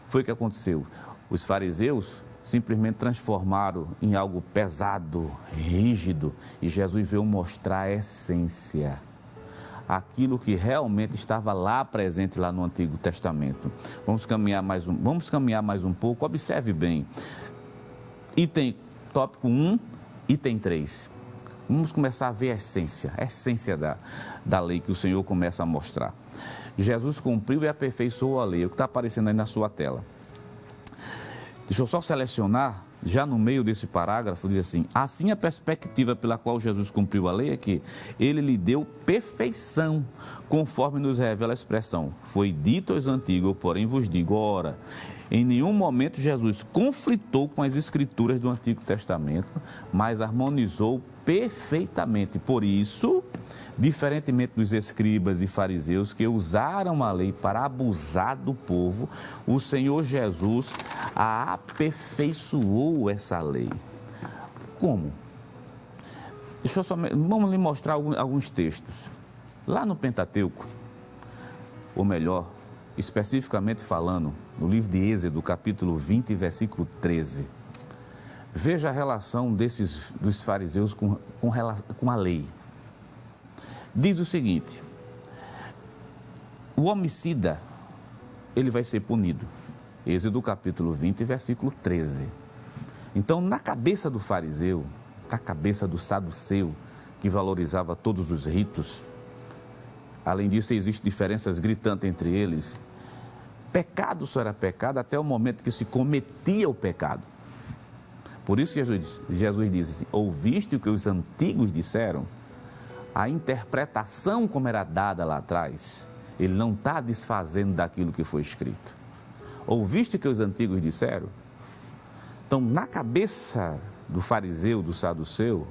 Foi o que aconteceu. Os fariseus simplesmente transformaram em algo pesado, rígido, e Jesus veio mostrar a essência, aquilo que realmente estava lá presente lá no Antigo Testamento. Vamos caminhar mais um pouco, observe bem. Tópico 1, item 3. Vamos começar a ver a essência da lei que o Senhor começa a mostrar. Jesus cumpriu e aperfeiçoou a lei, é o que está aparecendo aí na sua tela. Deixa eu só selecionar, já no meio desse parágrafo, diz assim: assim a perspectiva pela qual Jesus cumpriu a lei é que ele lhe deu perfeição, conforme nos revela a expressão. Foi dito aos antigos, porém vos digo, ora, em nenhum momento Jesus conflitou com as escrituras do Antigo Testamento, mas harmonizou perfeitamente. Por isso, diferentemente dos escribas e fariseus que usaram a lei para abusar do povo, o Senhor Jesus aperfeiçoou essa lei. Como? Vamos lhe mostrar alguns textos. Lá no Pentateuco, ou melhor, especificamente falando, no livro de Êxodo, capítulo 20, versículo 13. Veja a relação dos fariseus com a lei. Diz o seguinte: o homicida, ele vai ser punido. Êxodo capítulo 20, versículo 13. Então, na cabeça do fariseu, na cabeça do saduceu, que valorizava todos os ritos, além disso, existem diferenças gritantes entre eles. Pecado só era pecado até o momento que se cometia o pecado. Por isso que Jesus diz assim, ouviste o que os antigos disseram? A interpretação como era dada lá atrás, ele não está desfazendo daquilo que foi escrito. Ouviste o que os antigos disseram? Então, na cabeça do fariseu, do saduceu,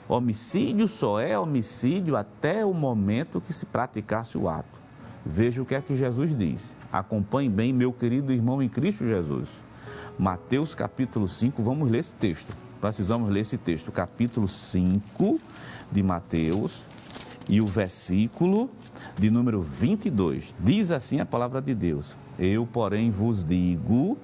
homicídio só é homicídio até o momento que se praticasse o ato. Veja o que é que Jesus diz. Acompanhe bem, meu querido irmão em Cristo Jesus. Mateus capítulo 5, vamos ler esse texto. Precisamos ler esse texto. Capítulo 5 de Mateus e o versículo de número 22. Diz assim a palavra de Deus. Eu, porém, vos digo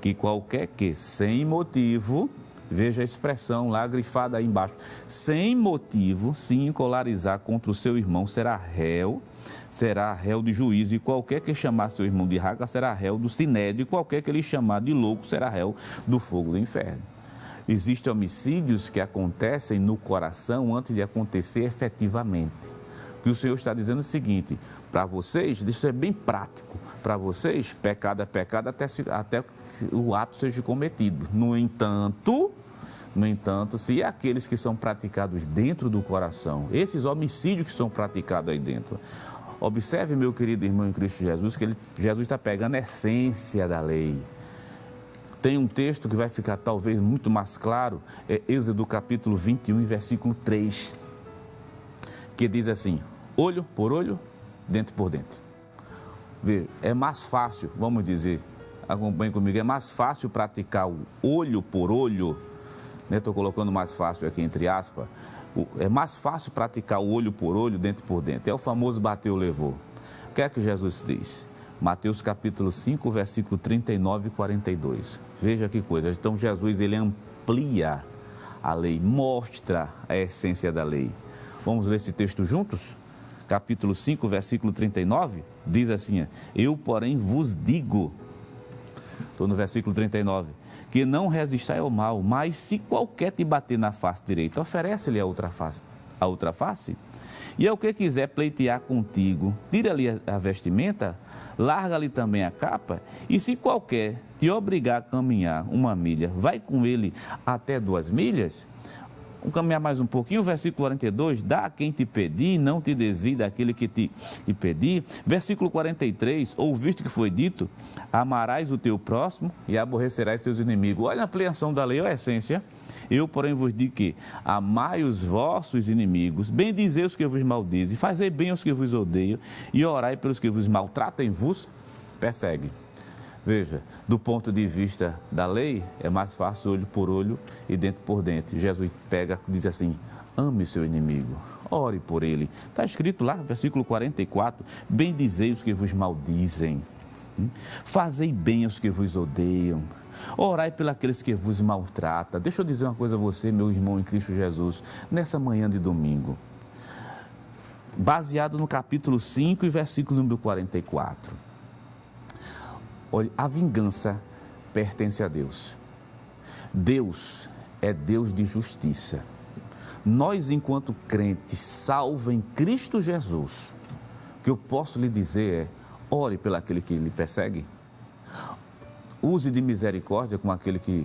que qualquer que, sem motivo, veja a expressão lá grifada aí embaixo, sem motivo, se encolarizar contra o seu irmão, será réu de juízo, e qualquer que chamar seu irmão de raca será réu do sinédrio, e qualquer que lhe chamar de louco será réu do fogo do inferno. Existem homicídios que acontecem no coração antes de acontecer efetivamente. O que o Senhor está dizendo é o seguinte, para vocês, deixa eu ser bem prático, para vocês, pecado é pecado até o ato seja cometido. No entanto, se aqueles que são praticados dentro do coração, esses homicídios que são praticados aí dentro, observe, meu querido irmão em Cristo Jesus, que Jesus está pegando a essência da lei. Tem um texto que vai ficar talvez muito mais claro, é Êxodo capítulo 21, versículo 3, que diz assim, olho por olho, dente por dente. Veja, é mais fácil, vamos dizer, acompanhe comigo, é mais fácil praticar o olho por olho, né? Estou colocando mais fácil aqui entre aspas, é mais fácil praticar o olho por olho, dente por dente, é o famoso bateu, levou. O que é que Jesus diz? Mateus capítulo 5, versículo 39 e 42. Veja que coisa, então Jesus ele amplia a lei, mostra a essência da lei. Vamos ler esse texto juntos? Capítulo 5, versículo 39, diz assim, eu, porém, vos digo, estou no versículo 39, que não resistai ao mal, mas se qualquer te bater na face direita, oferece-lhe a outra face, e ao que quiser pleitear contigo, tira-lhe a vestimenta, larga-lhe também a capa, e se qualquer te obrigar a caminhar 1 milha, vai com ele até 2 milhas, vamos caminhar mais um pouquinho, versículo 42, dá a quem te pedir, não te desvie daquele que te pedir. Versículo 43, ouviste que foi dito, amarás o teu próximo e aborrecerás teus inimigos. Olha a ampliação da lei, olha a essência. Eu, porém, vos digo que amai os vossos inimigos, bendizei os que vos maldizem, fazei bem aos que vos odeiam e orai pelos que vos maltratam e vos perseguem. Veja, do ponto de vista da lei, é mais fácil olho por olho e dente por dente. Jesus diz assim, ame seu inimigo, ore por ele. Está escrito lá, versículo 44, bendizei os que vos maldizem, fazei bem aos que vos odeiam, orai pelos aqueles que vos maltratam. Deixa eu dizer uma coisa a você, meu irmão em Cristo Jesus, nessa manhã de domingo, baseado no capítulo 5 e versículo número 44. Olha, a vingança pertence a Deus. Deus é Deus de justiça. Nós, enquanto crentes, salvos em Cristo Jesus, o que eu posso lhe dizer é, ore pelo aquele que lhe persegue, use de misericórdia com aquele que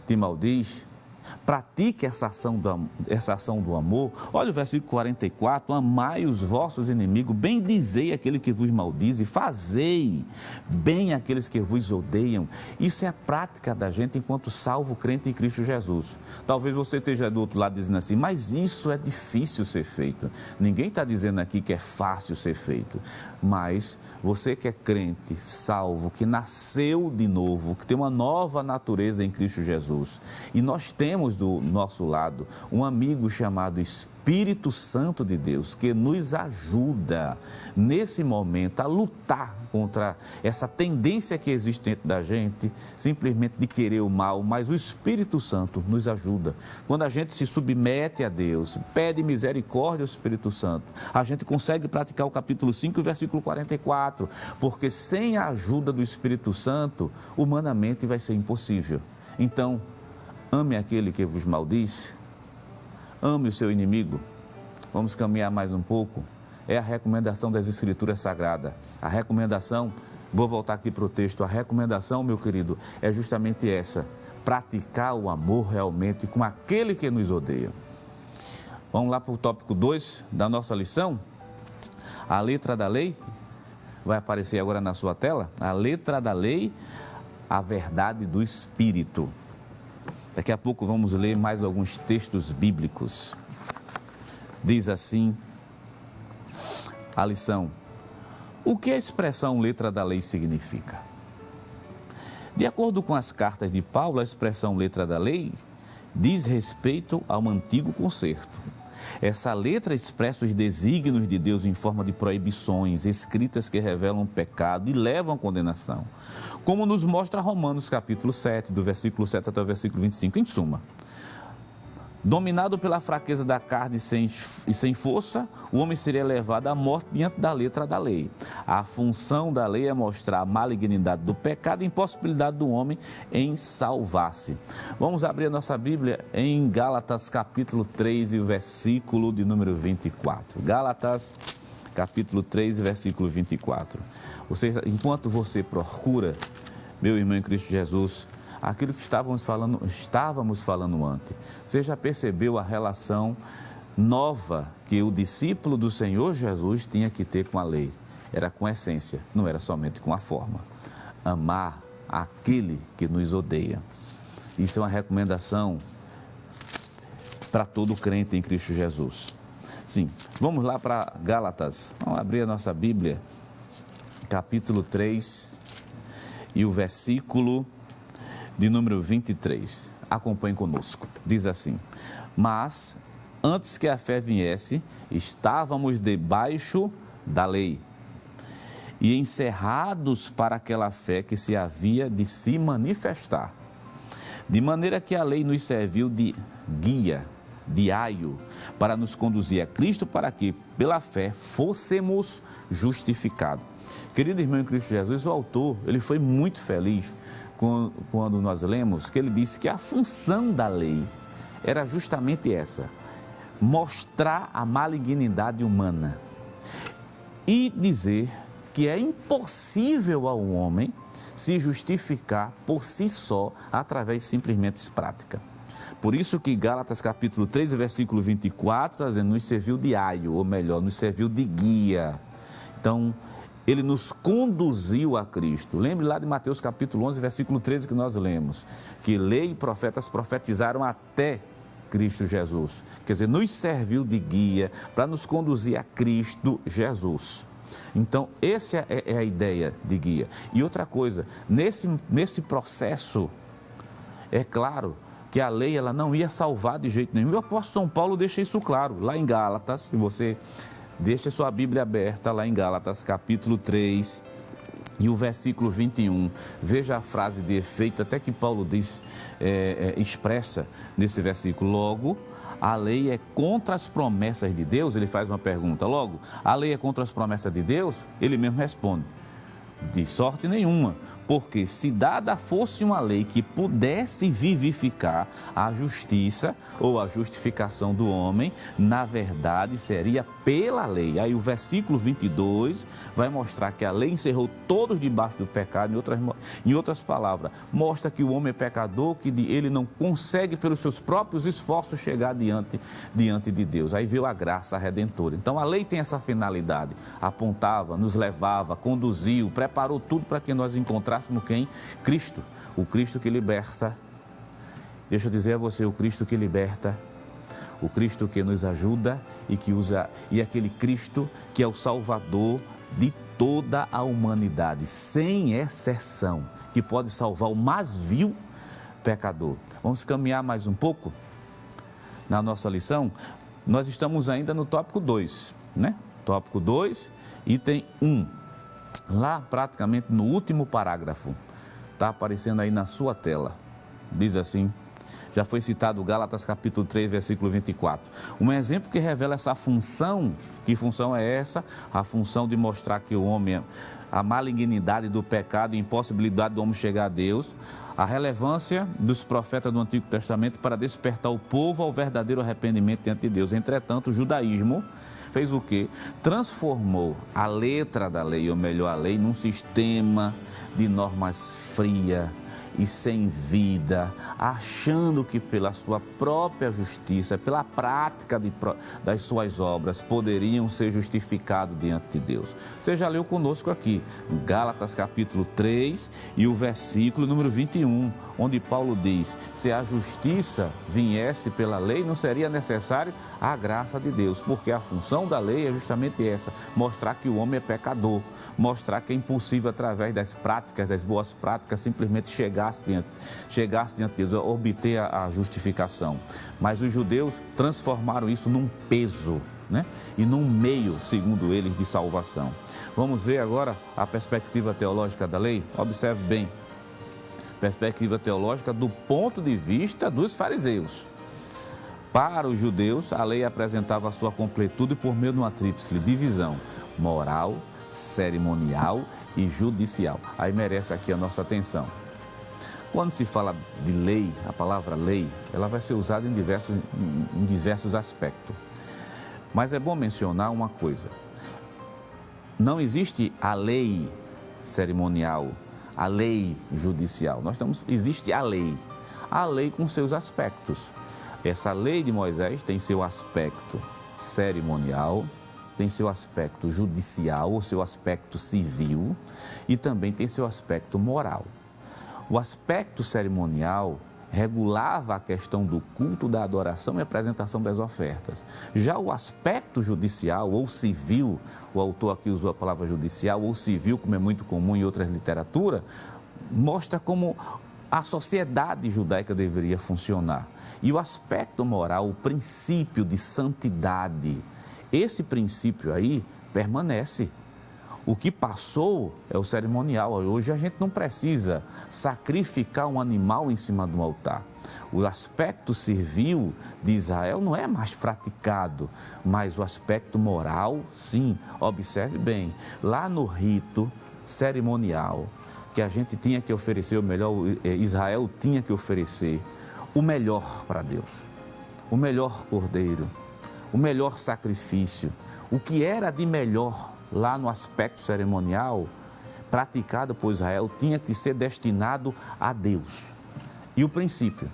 te maldiz, pratique essa ação do amor. Olha o versículo 44, amai os vossos inimigos, bendizei aquele que vos maldize, fazei bem aqueles que vos odeiam. Isso é a prática da gente enquanto salvo crente em Cristo Jesus. Talvez você esteja do outro lado dizendo assim, mas isso é difícil ser feito. Ninguém está dizendo aqui que é fácil ser feito, mas você que é crente, salvo, que nasceu de novo, que tem uma nova natureza em Cristo Jesus, e nós temos do nosso lado um amigo chamado Espírito Santo de Deus, que nos ajuda nesse momento a lutar contra essa tendência que existe dentro da gente, simplesmente de querer o mal, mas o Espírito Santo nos ajuda. Quando a gente se submete a Deus, pede misericórdia ao Espírito Santo, a gente consegue praticar o capítulo 5, versículo 44, porque sem a ajuda do Espírito Santo, humanamente vai ser impossível. Então, ame aquele que vos maldiz, ame o seu inimigo. Vamos caminhar mais um pouco. É a recomendação das Escrituras Sagradas. A recomendação, vou voltar aqui para o texto, a recomendação, meu querido, é justamente essa: praticar o amor realmente com aquele que nos odeia. Vamos lá para o tópico 2 da nossa lição. A letra da lei, vai aparecer agora na sua tela, a letra da lei, a verdade do Espírito. Daqui a pouco vamos ler mais alguns textos bíblicos. Diz assim a lição: o que a expressão letra da lei significa? De acordo com as cartas de Paulo, a expressão letra da lei diz respeito ao antigo concerto. Essa letra expressa os desígnios de Deus em forma de proibições, escritas que revelam pecado e levam à condenação, como nos mostra Romanos capítulo 7, do versículo 7 até o versículo 25. Em suma, dominado pela fraqueza da carne e sem força, o homem seria levado à morte diante da letra da lei. A função da lei é mostrar a malignidade do pecado e a impossibilidade do homem em salvar-se. Vamos abrir a nossa Bíblia em Gálatas capítulo 3 e o versículo de número 24. Gálatas capítulo 3 e versículo 24. Enquanto você procura, meu irmão em Cristo Jesus, aquilo que estávamos falando antes, você já percebeu a relação nova que o discípulo do Senhor Jesus tinha que ter com a lei? Era com a essência, não era somente com a forma. Amar aquele que nos odeia. Isso é uma recomendação para todo crente em Cristo Jesus. Sim, vamos lá para Gálatas. Vamos abrir a nossa Bíblia, capítulo 3 e o versículo de número 23. Acompanhe conosco. Diz assim: mas antes que a fé viesse, estávamos debaixo da lei e encerrados para aquela fé que se havia de se manifestar. De maneira que a lei nos serviu de guia, de aio, para nos conduzir a Cristo, para que, pela fé, fôssemos justificados. Querido irmão em Cristo Jesus, o autor, ele foi muito feliz quando nós lemos que ele disse que a função da lei era justamente essa: mostrar a malignidade humana e dizer que é impossível ao homem se justificar por si só através de simplesmente prática. Por isso que Gálatas capítulo 3, versículo 24, está dizendo, nos serviu de aio, ou melhor, nos serviu de guia. Então, ele nos conduziu a Cristo. Lembre lá de Mateus capítulo 11, versículo 13 que nós lemos, que lei e profetas profetizaram até Cristo Jesus. Quer dizer, nos serviu de guia para nos conduzir a Cristo Jesus. Então, essa é a ideia de guia. E outra coisa, nesse processo, é claro que a lei ela não ia salvar de jeito nenhum. E o apóstolo São Paulo deixa isso claro, lá em Gálatas, se você deixa sua Bíblia aberta, lá em Gálatas, capítulo 3, e o versículo 21, veja a frase de efeito, até que Paulo diz, expressa nesse versículo: logo, a lei é contra as promessas de Deus. Ele faz uma pergunta: logo, a lei é contra as promessas de Deus? Ele mesmo responde: de sorte nenhuma, porque se dada fosse uma lei que pudesse vivificar a justiça ou a justificação do homem, na verdade seria pela lei. Aí o versículo 22 vai mostrar que a lei encerrou todos debaixo do pecado. Em outras palavras, mostra que o homem é pecador, que ele não consegue pelos seus próprios esforços chegar diante de Deus. Aí veio a graça redentora. Então a lei tem essa finalidade: apontava, nos levava, conduziu, preparou tudo para que nós encontrássemos quem? Cristo, o Cristo que liberta. Deixa eu dizer a você, o Cristo que liberta, o Cristo que nos ajuda e aquele Cristo que é o Salvador de toda a humanidade, sem exceção, que pode salvar o mais vil pecador. Vamos caminhar mais um pouco na nossa lição. Nós estamos ainda no tópico 2, né? Tópico 2, item 1. Lá, praticamente no último parágrafo, está aparecendo aí na sua tela. Diz assim, já foi citado Gálatas capítulo 3, versículo 24. Um exemplo que revela essa função. Que função é essa? A função de mostrar que o homem a malignidade do pecado e impossibilidade do homem chegar a Deus, a relevância dos profetas do Antigo Testamento para despertar o povo ao verdadeiro arrependimento diante de Deus. Entretanto, o judaísmo fez o quê? Transformou a letra da lei, ou melhor, a lei, num sistema de normas fria e sem vida, achando que pela sua própria justiça, pela prática das suas obras, poderiam ser justificados diante de Deus. Você já leu conosco aqui, Gálatas capítulo 3 e o versículo número 21, onde Paulo diz: se a justiça viesse pela lei, não seria necessário a graça de Deus, porque a função da lei é justamente essa, mostrar que o homem é pecador, mostrar que é impossível através das práticas, das boas práticas, simplesmente chegasse diante de Deus, obter a justificação. Mas os judeus transformaram isso num peso, né? E num meio, segundo eles, de salvação. Vamos ver agora a perspectiva teológica da lei? Observe bem. Perspectiva teológica do ponto de vista dos fariseus. Para os judeus, a lei apresentava a sua completude por meio de uma tríplice divisão: moral, cerimonial e judicial. Aí merece aqui a nossa atenção. Quando se fala de lei, a palavra lei, ela vai ser usada em diversos aspectos. Mas é bom mencionar uma coisa: não existe a lei cerimonial, a lei judicial. Existe a lei com seus aspectos. Essa lei de Moisés tem seu aspecto cerimonial, tem seu aspecto judicial, ou seu aspecto civil, e também tem seu aspecto moral. O aspecto cerimonial regulava a questão do culto, da adoração e apresentação das ofertas. Já o aspecto judicial ou civil, o autor aqui usou a palavra judicial ou civil, como é muito comum em outras literaturas, mostra como a sociedade judaica deveria funcionar. E o aspecto moral, o princípio de santidade, esse princípio aí permanece. O que passou é o cerimonial. Hoje a gente não precisa sacrificar um animal em cima de um altar. O aspecto civil de Israel não é mais praticado, mas o aspecto moral, sim. Observe bem, lá no rito cerimonial, que a gente tinha que oferecer, ou melhor, Israel tinha que oferecer o melhor para Deus, o melhor cordeiro, o melhor sacrifício, o que era de melhor lá no aspecto cerimonial, praticado por Israel, tinha que ser destinado a Deus. E o princípio: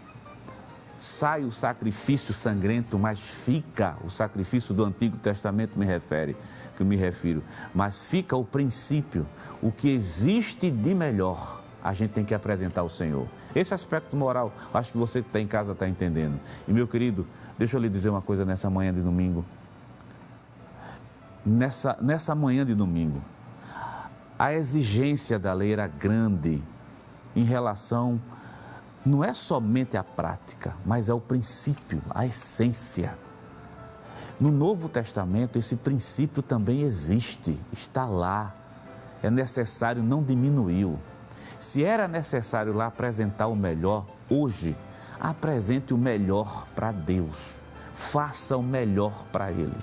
sai o sacrifício sangrento, mas fica o sacrifício do Antigo Testamento, que eu me refiro, mas fica o princípio, o que existe de melhor, a gente tem que apresentar ao Senhor. Esse aspecto moral, acho que você que está em casa está entendendo. E meu querido, deixa eu lhe dizer uma coisa nessa manhã de domingo. Nessa manhã de domingo, a exigência da lei era grande em relação, não é somente a prática, mas é o princípio, a essência. No Novo Testamento, esse princípio também existe, está lá, é necessário, não diminuiu. Se era necessário lá apresentar o melhor, hoje, apresente o melhor para Deus, faça o melhor para Ele.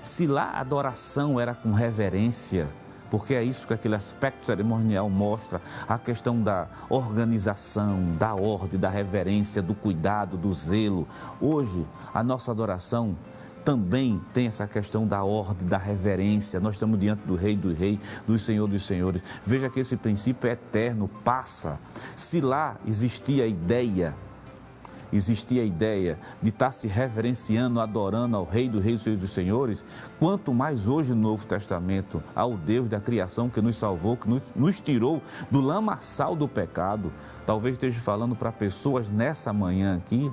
Se lá a adoração era com reverência, porque é isso que aquele aspecto cerimonial mostra, a questão da organização, da ordem, da reverência, do cuidado, do zelo. Hoje, a nossa adoração também tem essa questão da ordem, da reverência. Nós estamos diante do Rei dos Reis, do Senhor dos Senhores. Veja que esse princípio é eterno, passa. Se lá existia a ideia de estar se reverenciando, adorando ao Rei dos Reis e dos Senhores, quanto mais hoje no Novo Testamento, ao Deus da criação que nos salvou, que nos tirou do lamaçal do pecado. Talvez esteja falando para pessoas nessa manhã aqui,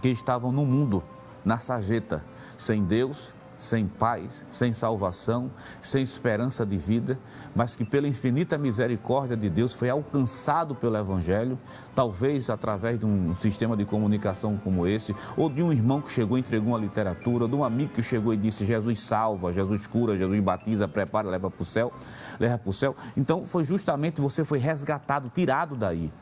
que estavam no mundo, na sarjeta, sem Deus, sem paz, sem salvação, sem esperança de vida, mas que pela infinita misericórdia de Deus foi alcançado pelo Evangelho, talvez através de um sistema de comunicação como esse, ou de um irmão que chegou e entregou uma literatura, ou de um amigo que chegou e disse: Jesus salva, Jesus cura, Jesus batiza, prepara, leva para o céu. Então foi justamente, você foi resgatado, tirado daí.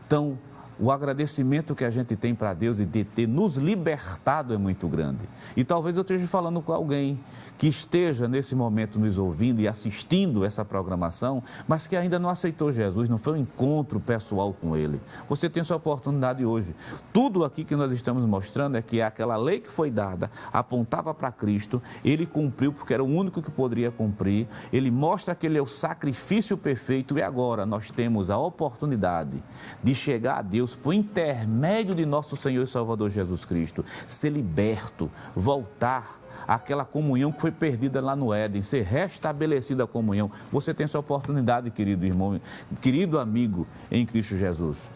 Então o agradecimento que a gente tem para Deus de ter nos libertado é muito grande. E talvez eu esteja falando com alguém que esteja nesse momento nos ouvindo e assistindo essa programação, mas que ainda não aceitou Jesus, não foi um encontro pessoal com Ele. Você tem essa oportunidade hoje. Tudo aqui que nós estamos mostrando é que aquela lei que foi dada apontava para Cristo, Ele cumpriu porque era o único que poderia cumprir, Ele mostra que Ele é o sacrifício perfeito e agora nós temos a oportunidade de chegar a Deus por intermédio de nosso Senhor e Salvador Jesus Cristo, ser liberto, voltar àquela comunhão que foi perdida lá no Éden, ser restabelecida a comunhão. Você tem essa oportunidade, querido irmão, querido amigo em Cristo Jesus.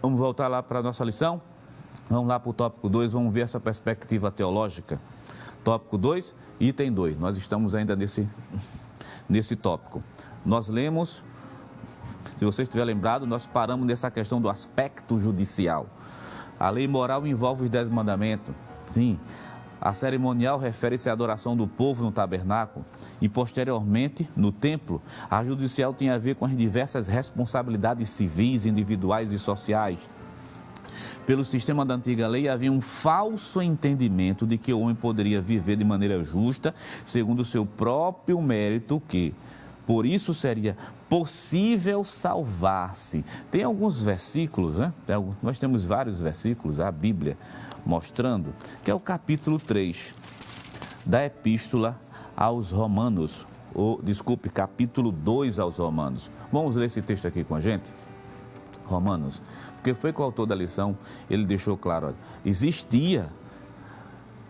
Vamos voltar lá para a nossa lição? Vamos lá para o tópico 2, vamos ver essa perspectiva teológica. Tópico 2, item 2. Nós estamos ainda nesse tópico. Nós lemos... Se você estiver lembrado, nós paramos nessa questão do aspecto judicial. A lei moral envolve os 10 mandamentos. Sim. A cerimonial refere-se à adoração do povo no tabernáculo. E, posteriormente, no templo, a judicial tem a ver com as diversas responsabilidades civis, individuais e sociais. Pelo sistema da antiga lei, havia um falso entendimento de que o homem poderia viver de maneira justa, segundo o seu próprio mérito, que... Por isso seria possível salvar-se. Tem alguns versículos, né? Nós temos vários versículos, a Bíblia, mostrando, que é o capítulo 3 da Epístola aos Romanos, capítulo 2 aos Romanos. Vamos ler esse texto aqui com a gente? Romanos, porque foi com o autor da lição, ele deixou claro, olha, existia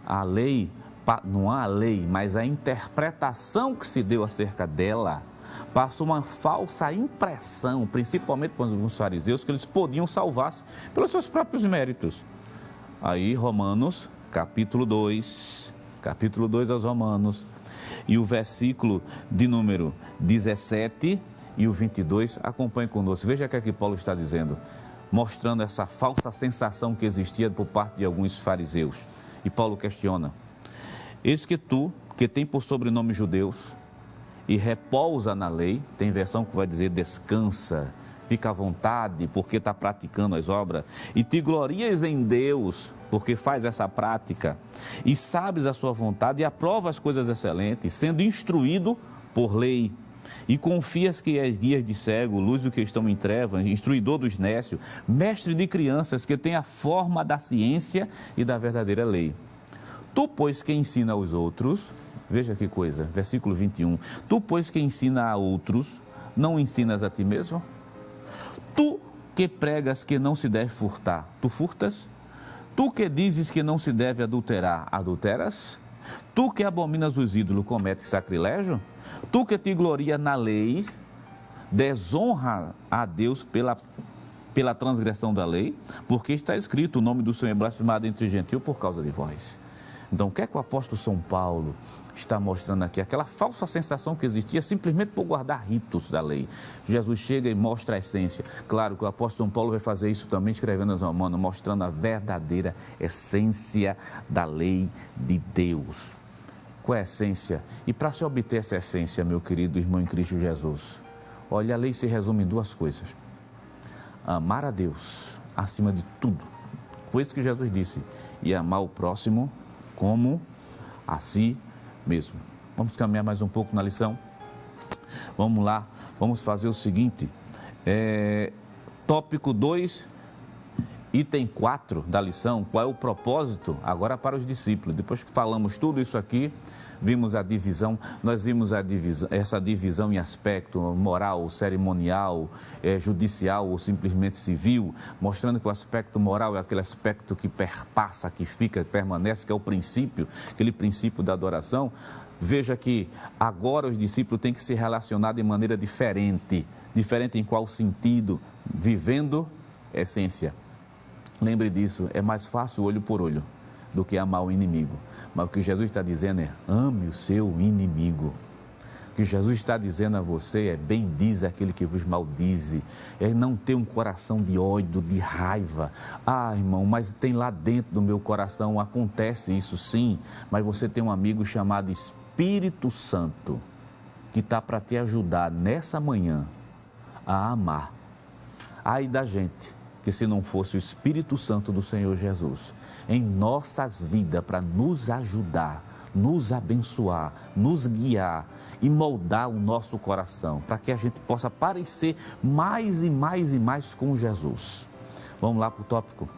a lei, não há a lei, mas a interpretação que se deu acerca dela passou uma falsa impressão, principalmente para os fariseus, que eles podiam salvar-se pelos seus próprios méritos. Aí, Romanos, capítulo 2 aos Romanos, e o versículo de número 17 e o 22, acompanhe conosco. Veja o que aqui Paulo está dizendo, mostrando essa falsa sensação que existia por parte de alguns fariseus. E Paulo questiona: eis que tu, que tem por sobrenome judeus, e repousa na lei, tem versão que vai dizer descansa, fica à vontade, porque está praticando as obras, e te glorias em Deus, porque faz essa prática, e sabes a sua vontade, e aprova as coisas excelentes, sendo instruído por lei, e confias que és guia de cego, luz do que estão em trevas, instruidor dos nécios, mestre de crianças, que tem a forma da ciência e da verdadeira lei. Tu, pois, que ensina aos outros, veja que coisa, versículo 21, tu, pois, que ensina a outros, não ensinas a ti mesmo? Tu que pregas que não se deve furtar, tu furtas? Tu que dizes que não se deve adulterar, adulteras? Tu que abominas os ídolos, cometes sacrilégio? Tu que te gloria na lei, desonra a Deus pela transgressão da lei, porque está escrito, o nome do Senhor é blasfemado entre os gentios por causa de vós. Então, o que é que o apóstolo São Paulo está mostrando aqui? Aquela falsa sensação que existia simplesmente por guardar ritos da lei. Jesus chega e mostra a essência. Claro que o apóstolo São Paulo vai fazer isso também escrevendo aos Romanos, mostrando a verdadeira essência da lei de Deus. Qual é a essência? E para se obter essa essência, meu querido irmão em Cristo Jesus, olha, a lei se resume em duas coisas: amar a Deus acima de tudo. Foi isso que Jesus disse. E amar o próximo como a si mesmo. Vamos caminhar mais um pouco na lição? Vamos lá, vamos fazer o seguinte, tópico 2, item 4 da lição, qual é o propósito agora para os discípulos. Depois que falamos tudo isso aqui, vimos a divisão, nós vimos essa divisão em aspecto moral, cerimonial, judicial ou simplesmente civil, mostrando que o aspecto moral é aquele aspecto que perpassa, que fica, permanece, que é o princípio, aquele princípio da adoração. Veja que agora os discípulos têm que se relacionar de maneira diferente. Diferente em qual sentido? Vivendo essência. Lembre disso, é mais fácil olho por olho do que amar o inimigo. Mas o que Jesus está dizendo é: ame o seu inimigo. O que Jesus está dizendo a você é: bendize aquele que vos maldize. É não ter um coração de ódio, de raiva. Ah, irmão, mas tem lá dentro do meu coração, acontece isso sim, mas você tem um amigo chamado Espírito Santo, que está para te ajudar nessa manhã a amar. Ai da gente Porque se não fosse o Espírito Santo do Senhor Jesus em nossas vidas para nos ajudar, nos abençoar, nos guiar e moldar o nosso coração, para que a gente possa parecer mais e mais e mais com Jesus. Vamos lá para o tópico.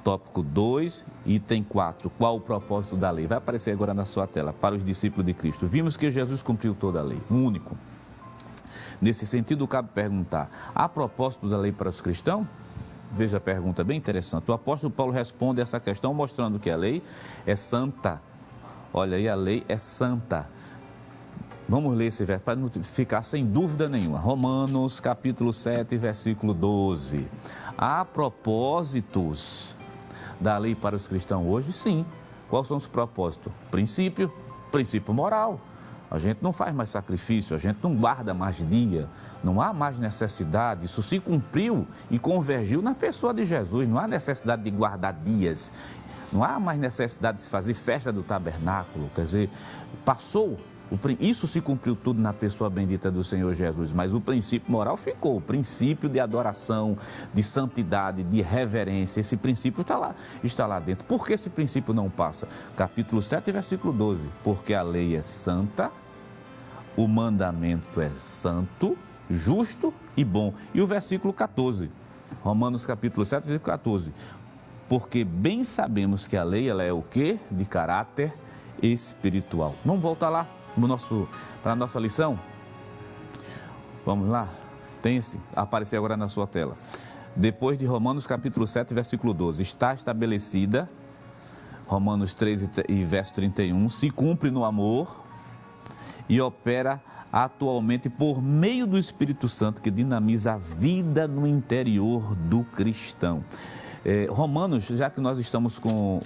Tópico 2, item 4. Qual o propósito da lei? Vai aparecer agora na sua tela, para os discípulos de Cristo. Vimos que Jesus cumpriu toda a lei, o único. Nesse sentido, cabe perguntar, há propósito da lei para os cristãos? Veja a pergunta, bem interessante. O apóstolo Paulo responde essa questão mostrando que a lei é santa. Olha aí, a lei é santa. Vamos ler esse verso para não ficar sem dúvida nenhuma. Romanos, capítulo 7, versículo 12. Há propósitos da lei para os cristãos hoje? Sim. Quais são os propósitos? Princípio moral. A gente não faz mais sacrifício, a gente não guarda mais dia, não há mais necessidade. Isso se cumpriu e convergiu na pessoa de Jesus. Não há necessidade de guardar dias, não há mais necessidade de se fazer festa do tabernáculo. Quer dizer, passou. Isso se cumpriu tudo na pessoa bendita do Senhor Jesus, mas o princípio moral ficou, o princípio de adoração, de santidade, de reverência, esse princípio está lá dentro. Por que esse princípio não passa? Capítulo 7, versículo 12, porque a lei é santa, o mandamento é santo, justo e bom. E o versículo 14, Romanos capítulo 7, versículo 14, porque bem sabemos que a lei ela é o quê? De caráter espiritual. Vamos voltar lá para a nossa lição? Vamos lá? Aparecer agora na sua tela. Depois de Romanos capítulo 7, versículo 12, está estabelecida, Romanos 3 e verso 31, se cumpre no amor e opera atualmente por meio do Espírito Santo que dinamiza a vida no interior do cristão. Romanos, já que nós estamos com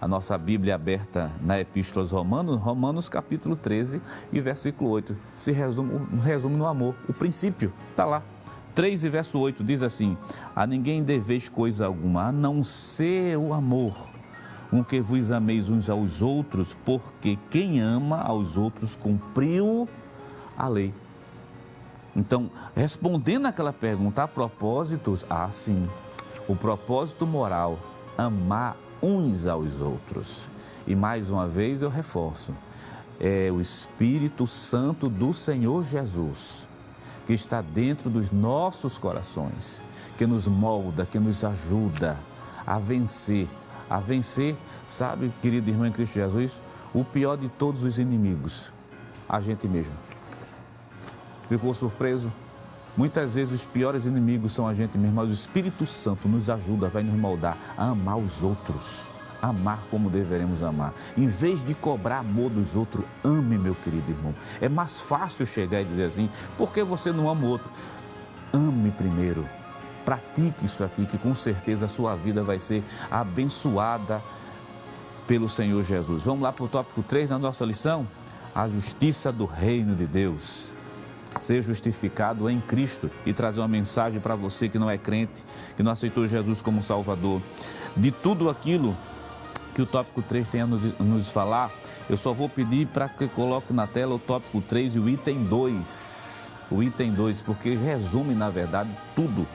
a nossa Bíblia aberta na Epístola aos Romanos, Romanos capítulo 13 e versículo 8, se resume no amor. O princípio está lá. 3 e verso 8 diz assim, a ninguém deveis coisa alguma, a não ser o amor, com que vos ameis uns aos outros, porque quem ama aos outros cumpriu a lei. Então, respondendo àquela pergunta, há propósitos? Sim. O propósito moral, amar uns aos outros. E mais uma vez eu reforço, é o Espírito Santo do Senhor Jesus, que está dentro dos nossos corações, que nos molda, que nos ajuda a vencer, sabe, querido irmão em Cristo Jesus, o pior de todos os inimigos, a gente mesmo. Ficou surpreso? Muitas vezes os piores inimigos são a gente mesmo, mas o Espírito Santo nos ajuda, vai nos moldar a amar os outros, amar como deveremos amar. Em vez de cobrar amor dos outros, ame, meu querido irmão. É mais fácil chegar e dizer assim, por que você não ama o outro? Ame primeiro, pratique isso aqui, que com certeza a sua vida vai ser abençoada pelo Senhor Jesus. Vamos lá para o tópico 3 da nossa lição, a justiça do reino de Deus. Ser justificado em Cristo e trazer uma mensagem para você que não é crente, que não aceitou Jesus como Salvador. De tudo aquilo que o tópico 3 tem a nos falar, eu só vou pedir para que coloque na tela o tópico 3 e o item 2. O item 2, porque resume, na verdade, tudo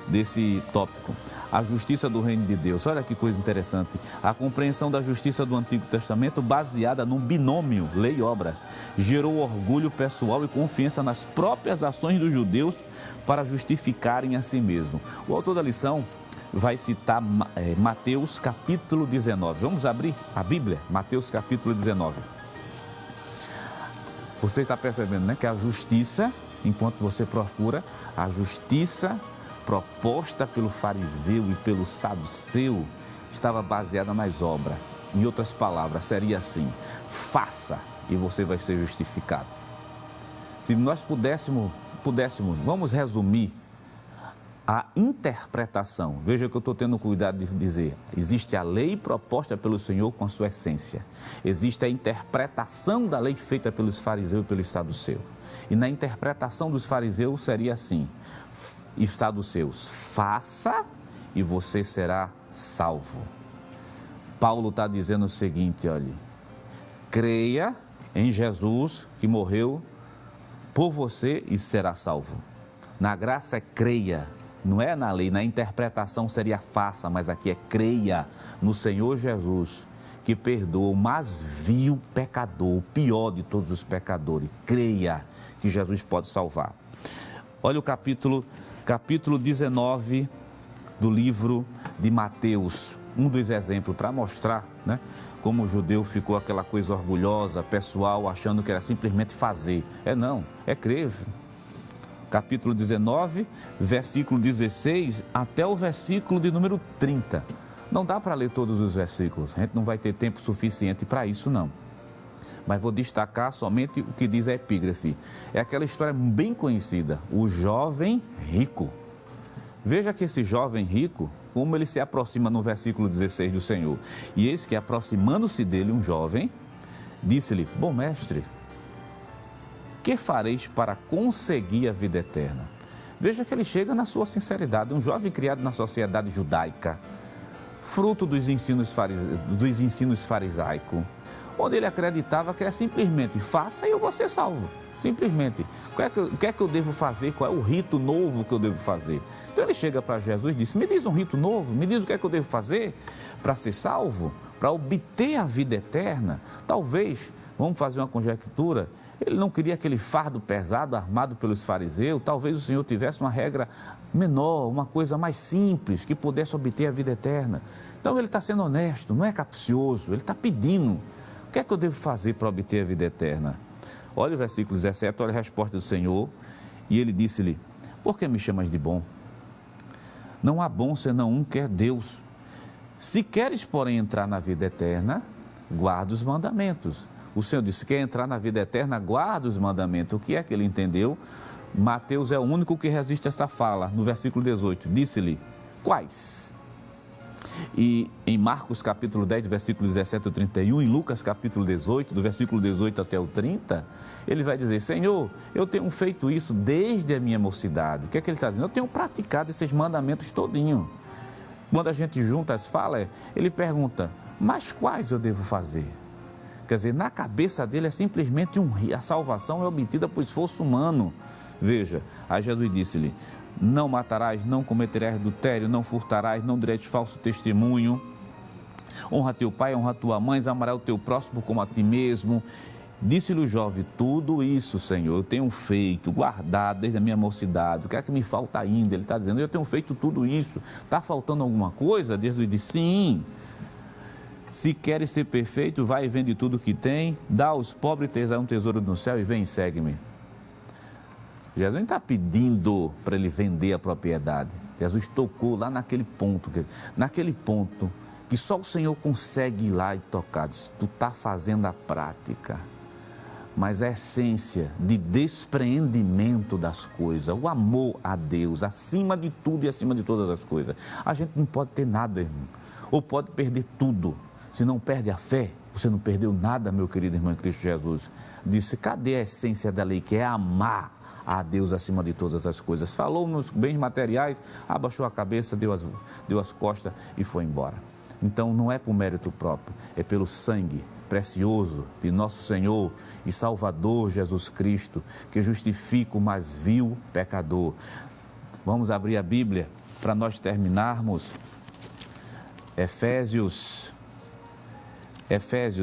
desse tópico. A justiça do reino de Deus. Olha que coisa interessante. A compreensão da justiça do Antigo Testamento, baseada num binômio, lei e obra, gerou orgulho pessoal e confiança nas próprias ações dos judeus para justificarem a si mesmo. O autor da lição vai citar Mateus capítulo 19. Vamos abrir a Bíblia? Mateus capítulo 19. Você está percebendo, né, que a justiça, enquanto você procura, a justiça proposta pelo fariseu e pelo saduceu estava baseada nas obras. Em outras palavras, seria assim: faça e você vai ser justificado. Se nós pudéssemos, vamos resumir a interpretação. Veja que eu estou tendo cuidado de dizer. Existe a lei proposta pelo Senhor com a sua essência. Existe a interpretação da lei feita pelos fariseus e pelos saduceus. E na interpretação dos fariseus seria assim: e saduceus, faça e você será salvo. Paulo está dizendo o seguinte, olha, creia em Jesus que morreu por você e será salvo. Na graça creia, Não é na lei, na interpretação seria faça, mas aqui é creia no Senhor Jesus, que perdoa o mais vil pecador, o pior de todos os pecadores. Creia que Jesus pode salvar. Olha o capítulo 19 do livro de Mateus, um dos exemplos para mostrar, né, como o judeu ficou aquela coisa orgulhosa, pessoal, achando que era simplesmente fazer. Não, é crer. Capítulo 19, versículo 16 até o versículo de número 30. Não dá para ler todos os versículos, a gente não vai ter tempo suficiente para isso não. Mas vou destacar somente o que diz a epígrafe. É aquela história bem conhecida, o jovem rico. Veja que esse jovem rico, como ele se aproxima no versículo 16 do Senhor. E eis que, aproximando-se dele um jovem, disse-lhe: bom mestre, que fareis para conseguir a vida eterna? Veja que ele chega na sua sinceridade, um jovem criado na sociedade judaica, fruto dos ensinos farisaicos, onde ele acreditava que era simplesmente faça e eu vou ser salvo. Simplesmente, o que é que eu devo fazer? Qual é o rito novo que eu devo fazer? Então ele chega para Jesus e diz: me diz um rito novo, me diz o que é que eu devo fazer para ser salvo, para obter a vida eterna. Talvez, vamos fazer uma conjectura, ele não queria aquele fardo pesado armado pelos fariseus. Talvez o Senhor tivesse uma regra menor, uma coisa mais simples, que pudesse obter a vida eterna. Então ele está sendo honesto, não é capcioso, ele está pedindo: o que é que eu devo fazer para obter a vida eterna? Olha o versículo 17, olha a resposta do Senhor. E ele disse-lhe: por que me chamas de bom? Não há bom senão um, que é Deus. Se queres, porém, entrar na vida eterna, guarda os mandamentos. O Senhor disse: quer entrar na vida eterna, guarda os mandamentos. O que é que ele entendeu? Mateus é o único que resiste a essa fala. No versículo 18, disse-lhe: quais? E em Marcos capítulo 10, versículo 17 ao 31, em Lucas capítulo 18, do versículo 18 até o 30, ele vai dizer: Senhor, eu tenho feito isso desde a minha mocidade. O que é que ele está dizendo? Eu tenho praticado esses mandamentos todinho. Quando a gente junta as falas, ele pergunta: mas quais eu devo fazer? Quer dizer, na cabeça dele é simplesmente a salvação é obtida por esforço humano. Veja, aí Jesus disse-lhe: não matarás, não cometerás adultério, não furtarás, não dirás falso testemunho, honra teu pai, honra tua mãe, amarás o teu próximo como a ti mesmo. Disse-lhe o jovem: tudo isso, Senhor, eu tenho feito, guardado desde a minha mocidade. O que é que me falta ainda? Ele está dizendo: eu tenho feito tudo isso. Está faltando alguma coisa? Jesus disse: sim. Se queres ser perfeito, vai e vende tudo que tem, dá aos pobres, terás um tesouro no céu e vem e segue-me. Jesus não está pedindo para ele vender a propriedade. Jesus tocou lá naquele ponto que só o Senhor consegue ir lá e tocar. Diz: tu está fazendo a prática, mas a essência de despreendimento das coisas, o amor a Deus, acima de tudo e acima de todas as coisas. A gente não pode ter nada, irmão, ou pode perder tudo. Se não perde a fé, você não perdeu nada, meu querido irmão em Cristo Jesus. Disse: cadê a essência da lei, que é amar a Deus acima de todas as coisas? Falou nos bens materiais, abaixou a cabeça, deu as costas e foi embora. Então não é por mérito próprio, é pelo sangue precioso de nosso Senhor e Salvador Jesus Cristo, que justifica o mais vil pecador. Vamos abrir a Bíblia para nós terminarmos. Efésios,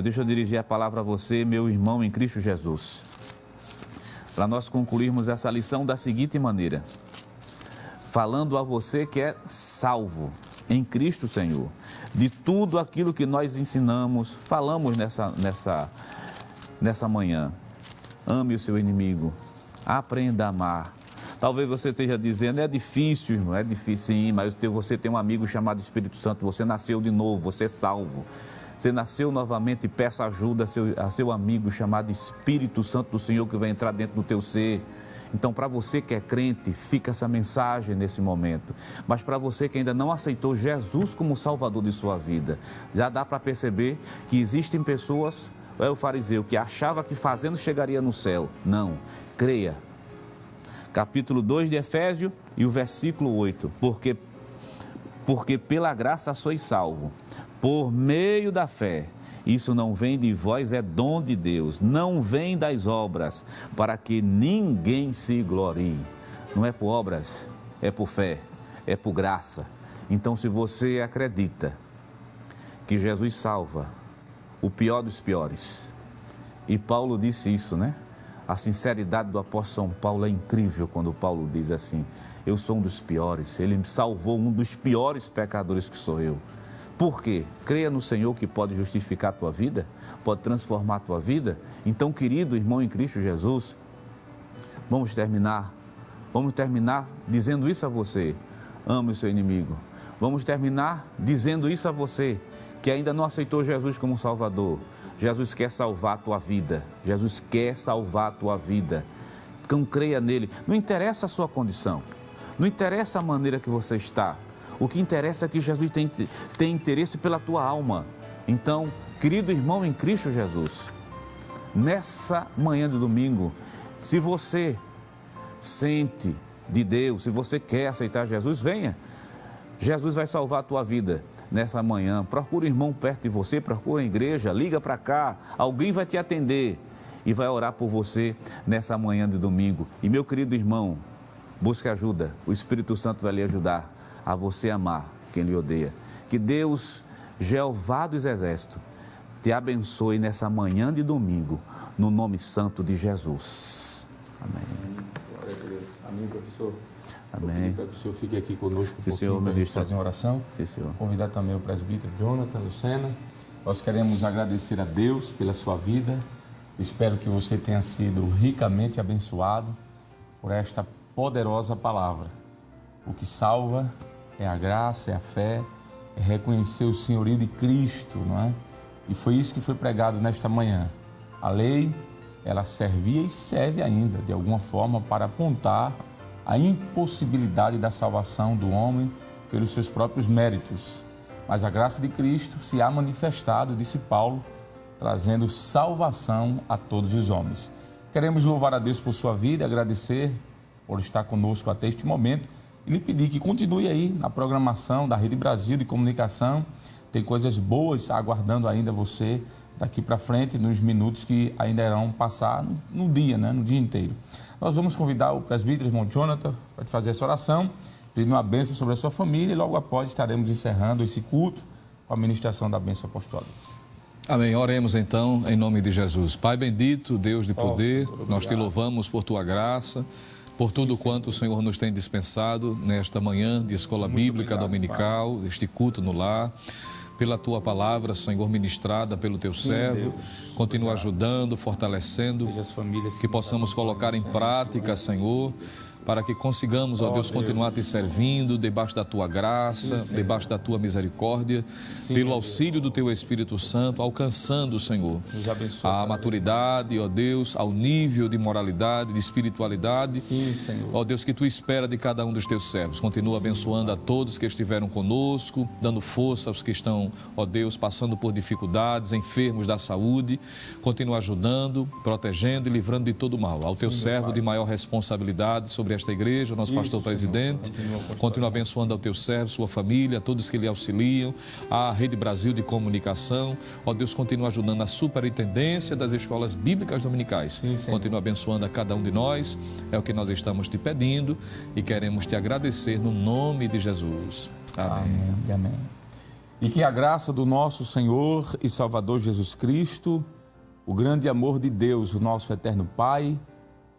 deixa eu dirigir a palavra a você, meu irmão em Cristo Jesus, para nós concluirmos essa lição da seguinte maneira: falando a você que é salvo em Cristo Senhor, de tudo aquilo que nós ensinamos, falamos nessa manhã. Ame o seu inimigo, aprenda a amar. Talvez você esteja dizendo: é difícil, irmão, é difícil sim, mas você tem um amigo chamado Espírito Santo, você nasceu de novo, você é salvo. Você nasceu novamente, peça ajuda a seu amigo chamado Espírito Santo do Senhor, que vai entrar dentro do teu ser. Então, para você que é crente, fica essa mensagem nesse momento. Mas para você que ainda não aceitou Jesus como Salvador de sua vida, já dá para perceber que existem pessoas, é o fariseu, que achava que fazendo chegaria no céu. Não, creia. Capítulo 2 de Efésios e o versículo 8. Porque pela graça sois salvo, por meio da fé. Isso não vem de vós, é dom de Deus. Não vem das obras, para que ninguém se glorie. Não é por obras, é por fé. é por graça. Então, se você acredita que Jesus salva o pior dos piores, e Paulo disse isso, né? A sinceridade do apóstolo São Paulo é incrível quando Paulo diz assim: eu sou um dos piores, ele me salvou um dos piores pecadores que sou eu. Por quê? Creia no Senhor que pode justificar a tua vida, pode transformar a tua vida. Então, querido irmão em Cristo Jesus, vamos terminar dizendo isso a você: ame o seu inimigo. Vamos terminar dizendo isso a você que ainda não aceitou Jesus como Salvador. Jesus quer salvar a tua vida. Jesus quer salvar a tua vida. Então creia nele. Não interessa a sua condição. Não interessa a maneira que você está. O que interessa é que Jesus tem interesse pela tua alma. Então, querido irmão em Cristo Jesus, nessa manhã de domingo, se você sente de Deus, se você quer aceitar Jesus, venha. Jesus vai salvar a tua vida nessa manhã. Procura um irmão perto de você, procura a igreja, liga para cá, alguém vai te atender e vai orar por você nessa manhã de domingo. E meu querido irmão, busque ajuda, o Espírito Santo vai lhe ajudar a você amar quem lhe odeia. Que Deus, Jeová dos Exércitos, te abençoe nessa manhã de domingo, no nome santo de Jesus. Amém. Glória a Deus. Amém, professor. Amém. Para que o senhor fique aqui conosco um Sim, senhor, para fazer uma oração. Sim, senhor. Convidar também o presbítero Jonathan Lucena. Nós queremos agradecer a Deus pela sua vida. Espero que você tenha sido ricamente abençoado por esta poderosa palavra. O que salva é a graça, é a fé, é reconhecer o senhorio de Cristo, não é? E foi isso que foi pregado nesta manhã. A lei, ela servia e serve ainda, de alguma forma, para apontar a impossibilidade da salvação do homem pelos seus próprios méritos. Mas a graça de Cristo se há manifestado, disse Paulo, trazendo salvação a todos os homens. Queremos louvar a Deus por sua vida, agradecer por estar conosco até este momento e lhe pedir que continue aí na programação da Rede Brasil de Comunicação. Tem coisas boas aguardando ainda você daqui para frente, nos minutos que ainda irão passar no dia, né? No dia inteiro. Nós vamos convidar o presbítero, irmão Jonathan, para te fazer essa oração, pedindo uma bênção sobre a sua família e logo após estaremos encerrando esse culto com a ministração da bênção apostólica. Amém. Oremos então em nome de Jesus. Pai bendito, Deus de poder, nós te louvamos por tua graça, por tudo quanto o Senhor nos tem dispensado nesta manhã de escola bíblica dominical, este culto no lar. Pela tua palavra, Senhor, ministrada pelo teu servo, continua ajudando, fortalecendo, que possamos colocar em prática, Senhor, para que consigamos, ó Deus, continuar te servindo debaixo da tua graça, debaixo da tua misericórdia, pelo auxílio do teu Espírito Santo, alcançando, Senhor, a maturidade, ó Deus, ao nível de moralidade, de espiritualidade, ó Deus, que tu espera de cada um dos teus servos. Continua abençoando a todos que estiveram conosco, dando força aos que estão, ó Deus, passando por dificuldades, enfermos da saúde, continua ajudando, protegendo e livrando de todo mal. Ao teu servo de maior responsabilidade sobre esta igreja, nosso pastor presidente, continua abençoando ao teu servo, sua família, todos que lhe auxiliam, a Rede Brasil de Comunicação, ó Deus, continua ajudando a superintendência das escolas bíblicas dominicais, continua abençoando a cada um de nós, é o que nós estamos te pedindo e queremos te agradecer no nome de Jesus. Amém. Amém. E que a graça do nosso Senhor e Salvador Jesus Cristo, o grande amor de Deus, o nosso eterno Pai,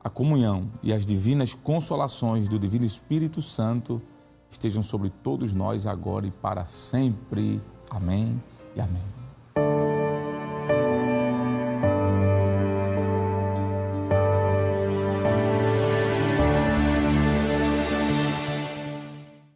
a comunhão e as divinas consolações do Divino Espírito Santo estejam sobre todos nós agora e para sempre. Amém e amém.